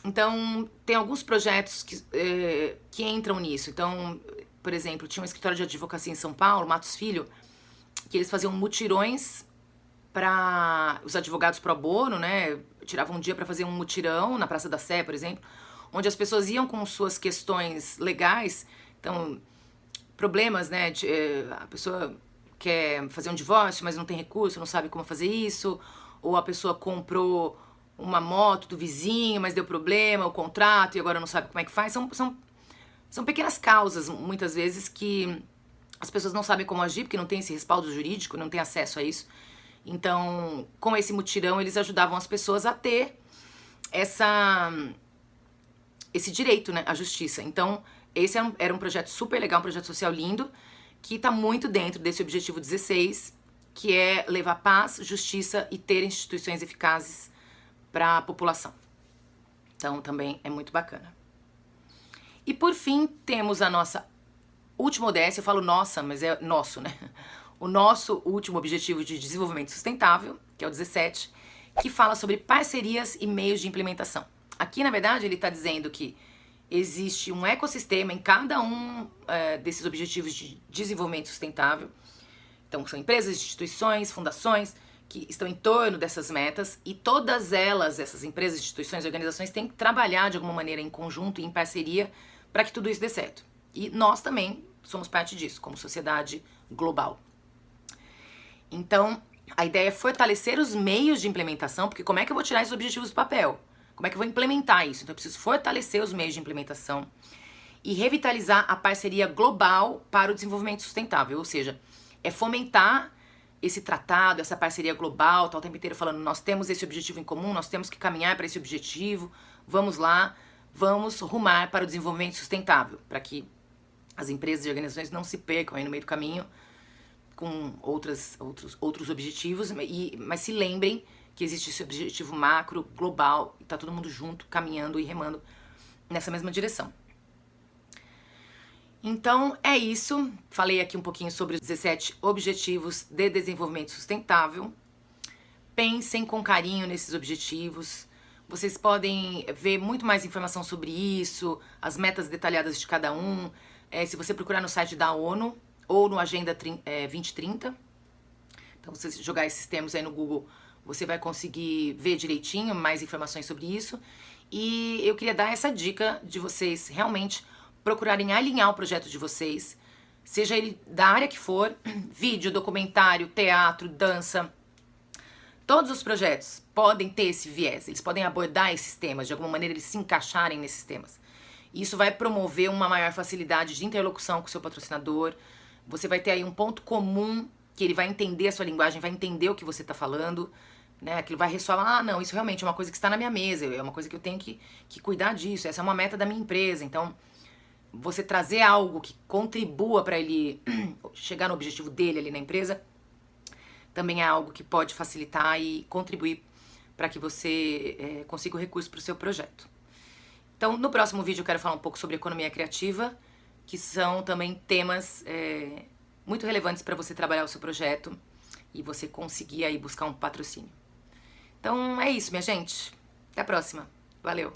Então tem alguns projetos que entram nisso. Então, por exemplo, tinha um escritório de advocacia em São Paulo, Matos Filho, que eles faziam mutirões para os advogados pro bono, né? Tiravam um dia para fazer um mutirão na Praça da Sé, por exemplo, onde as pessoas iam com suas questões legais. Então, problemas, né? A pessoa quer fazer um divórcio, mas não tem recurso, não sabe como fazer isso, ou a pessoa comprou uma moto do vizinho, mas deu problema, o contrato, e agora não sabe como é que faz. São pequenas causas, muitas vezes, que as pessoas não sabem como agir, porque não tem esse respaldo jurídico, não tem acesso a isso. Então, com esse mutirão, eles ajudavam as pessoas a ter esse direito, né, à justiça. Então, esse era um projeto super legal, um projeto social lindo, que está muito dentro desse objetivo 16, que é levar paz, justiça e ter instituições eficazes para a população. Então, também é muito bacana. E, por fim, temos a nossa última ODS, eu falo nossa, mas é nosso, né? O nosso último objetivo de desenvolvimento sustentável, que é o 17, que fala sobre parcerias e meios de implementação. Aqui, na verdade, ele está dizendo que existe um ecossistema em cada um desses objetivos de desenvolvimento sustentável. Então, são empresas, instituições, fundações que estão em torno dessas metas, e todas elas, essas empresas, instituições, organizações, têm que trabalhar de alguma maneira em conjunto e em parceria para que tudo isso dê certo. E nós também somos parte disso, como sociedade global. Então, a ideia é fortalecer os meios de implementação, porque como é que eu vou tirar esses objetivos do papel? Como é que eu vou implementar isso? Então, eu preciso fortalecer os meios de implementação e revitalizar a parceria global para o desenvolvimento sustentável, ou seja, é fomentar esse tratado, essa parceria global, tá o tempo inteiro falando, nós temos esse objetivo em comum, nós temos que caminhar para esse objetivo, vamos lá, vamos rumar para o desenvolvimento sustentável, para que as empresas e organizações não se percam aí no meio do caminho com outros objetivos, mas se lembrem que existe esse objetivo macro, global, e tá todo mundo junto, caminhando e remando nessa mesma direção. Então, é isso. Falei aqui um pouquinho sobre os 17 Objetivos de Desenvolvimento Sustentável. Pensem com carinho nesses objetivos. Vocês podem ver muito mais informação sobre isso, as metas detalhadas de cada um, se você procurar no site da ONU ou no Agenda 2030. Então, se você jogar esses termos aí no Google, você vai conseguir ver direitinho mais informações sobre isso. E eu queria dar essa dica de vocês realmente procurarem alinhar o projeto de vocês, seja ele da área que for, vídeo, documentário, teatro, dança. Todos os projetos podem ter esse viés, eles podem abordar esses temas, de alguma maneira eles se encaixarem nesses temas. Isso vai promover uma maior facilidade de interlocução com o seu patrocinador. Você vai ter aí um ponto comum, que ele vai entender a sua linguagem, vai entender o que você está falando, né? Aquilo vai ressoar, não, isso realmente é uma coisa que está na minha mesa, é uma coisa que eu tenho que cuidar disso, essa é uma meta da minha empresa. Então, você trazer algo que contribua para ele chegar no objetivo dele ali na empresa, também é algo que pode facilitar e contribuir para que você consiga o recurso para o seu projeto. Então, no próximo vídeo eu quero falar um pouco sobre economia criativa, que são também temas muito relevantes para você trabalhar o seu projeto e você conseguir aí buscar um patrocínio. Então, é isso, minha gente. Até a próxima. Valeu!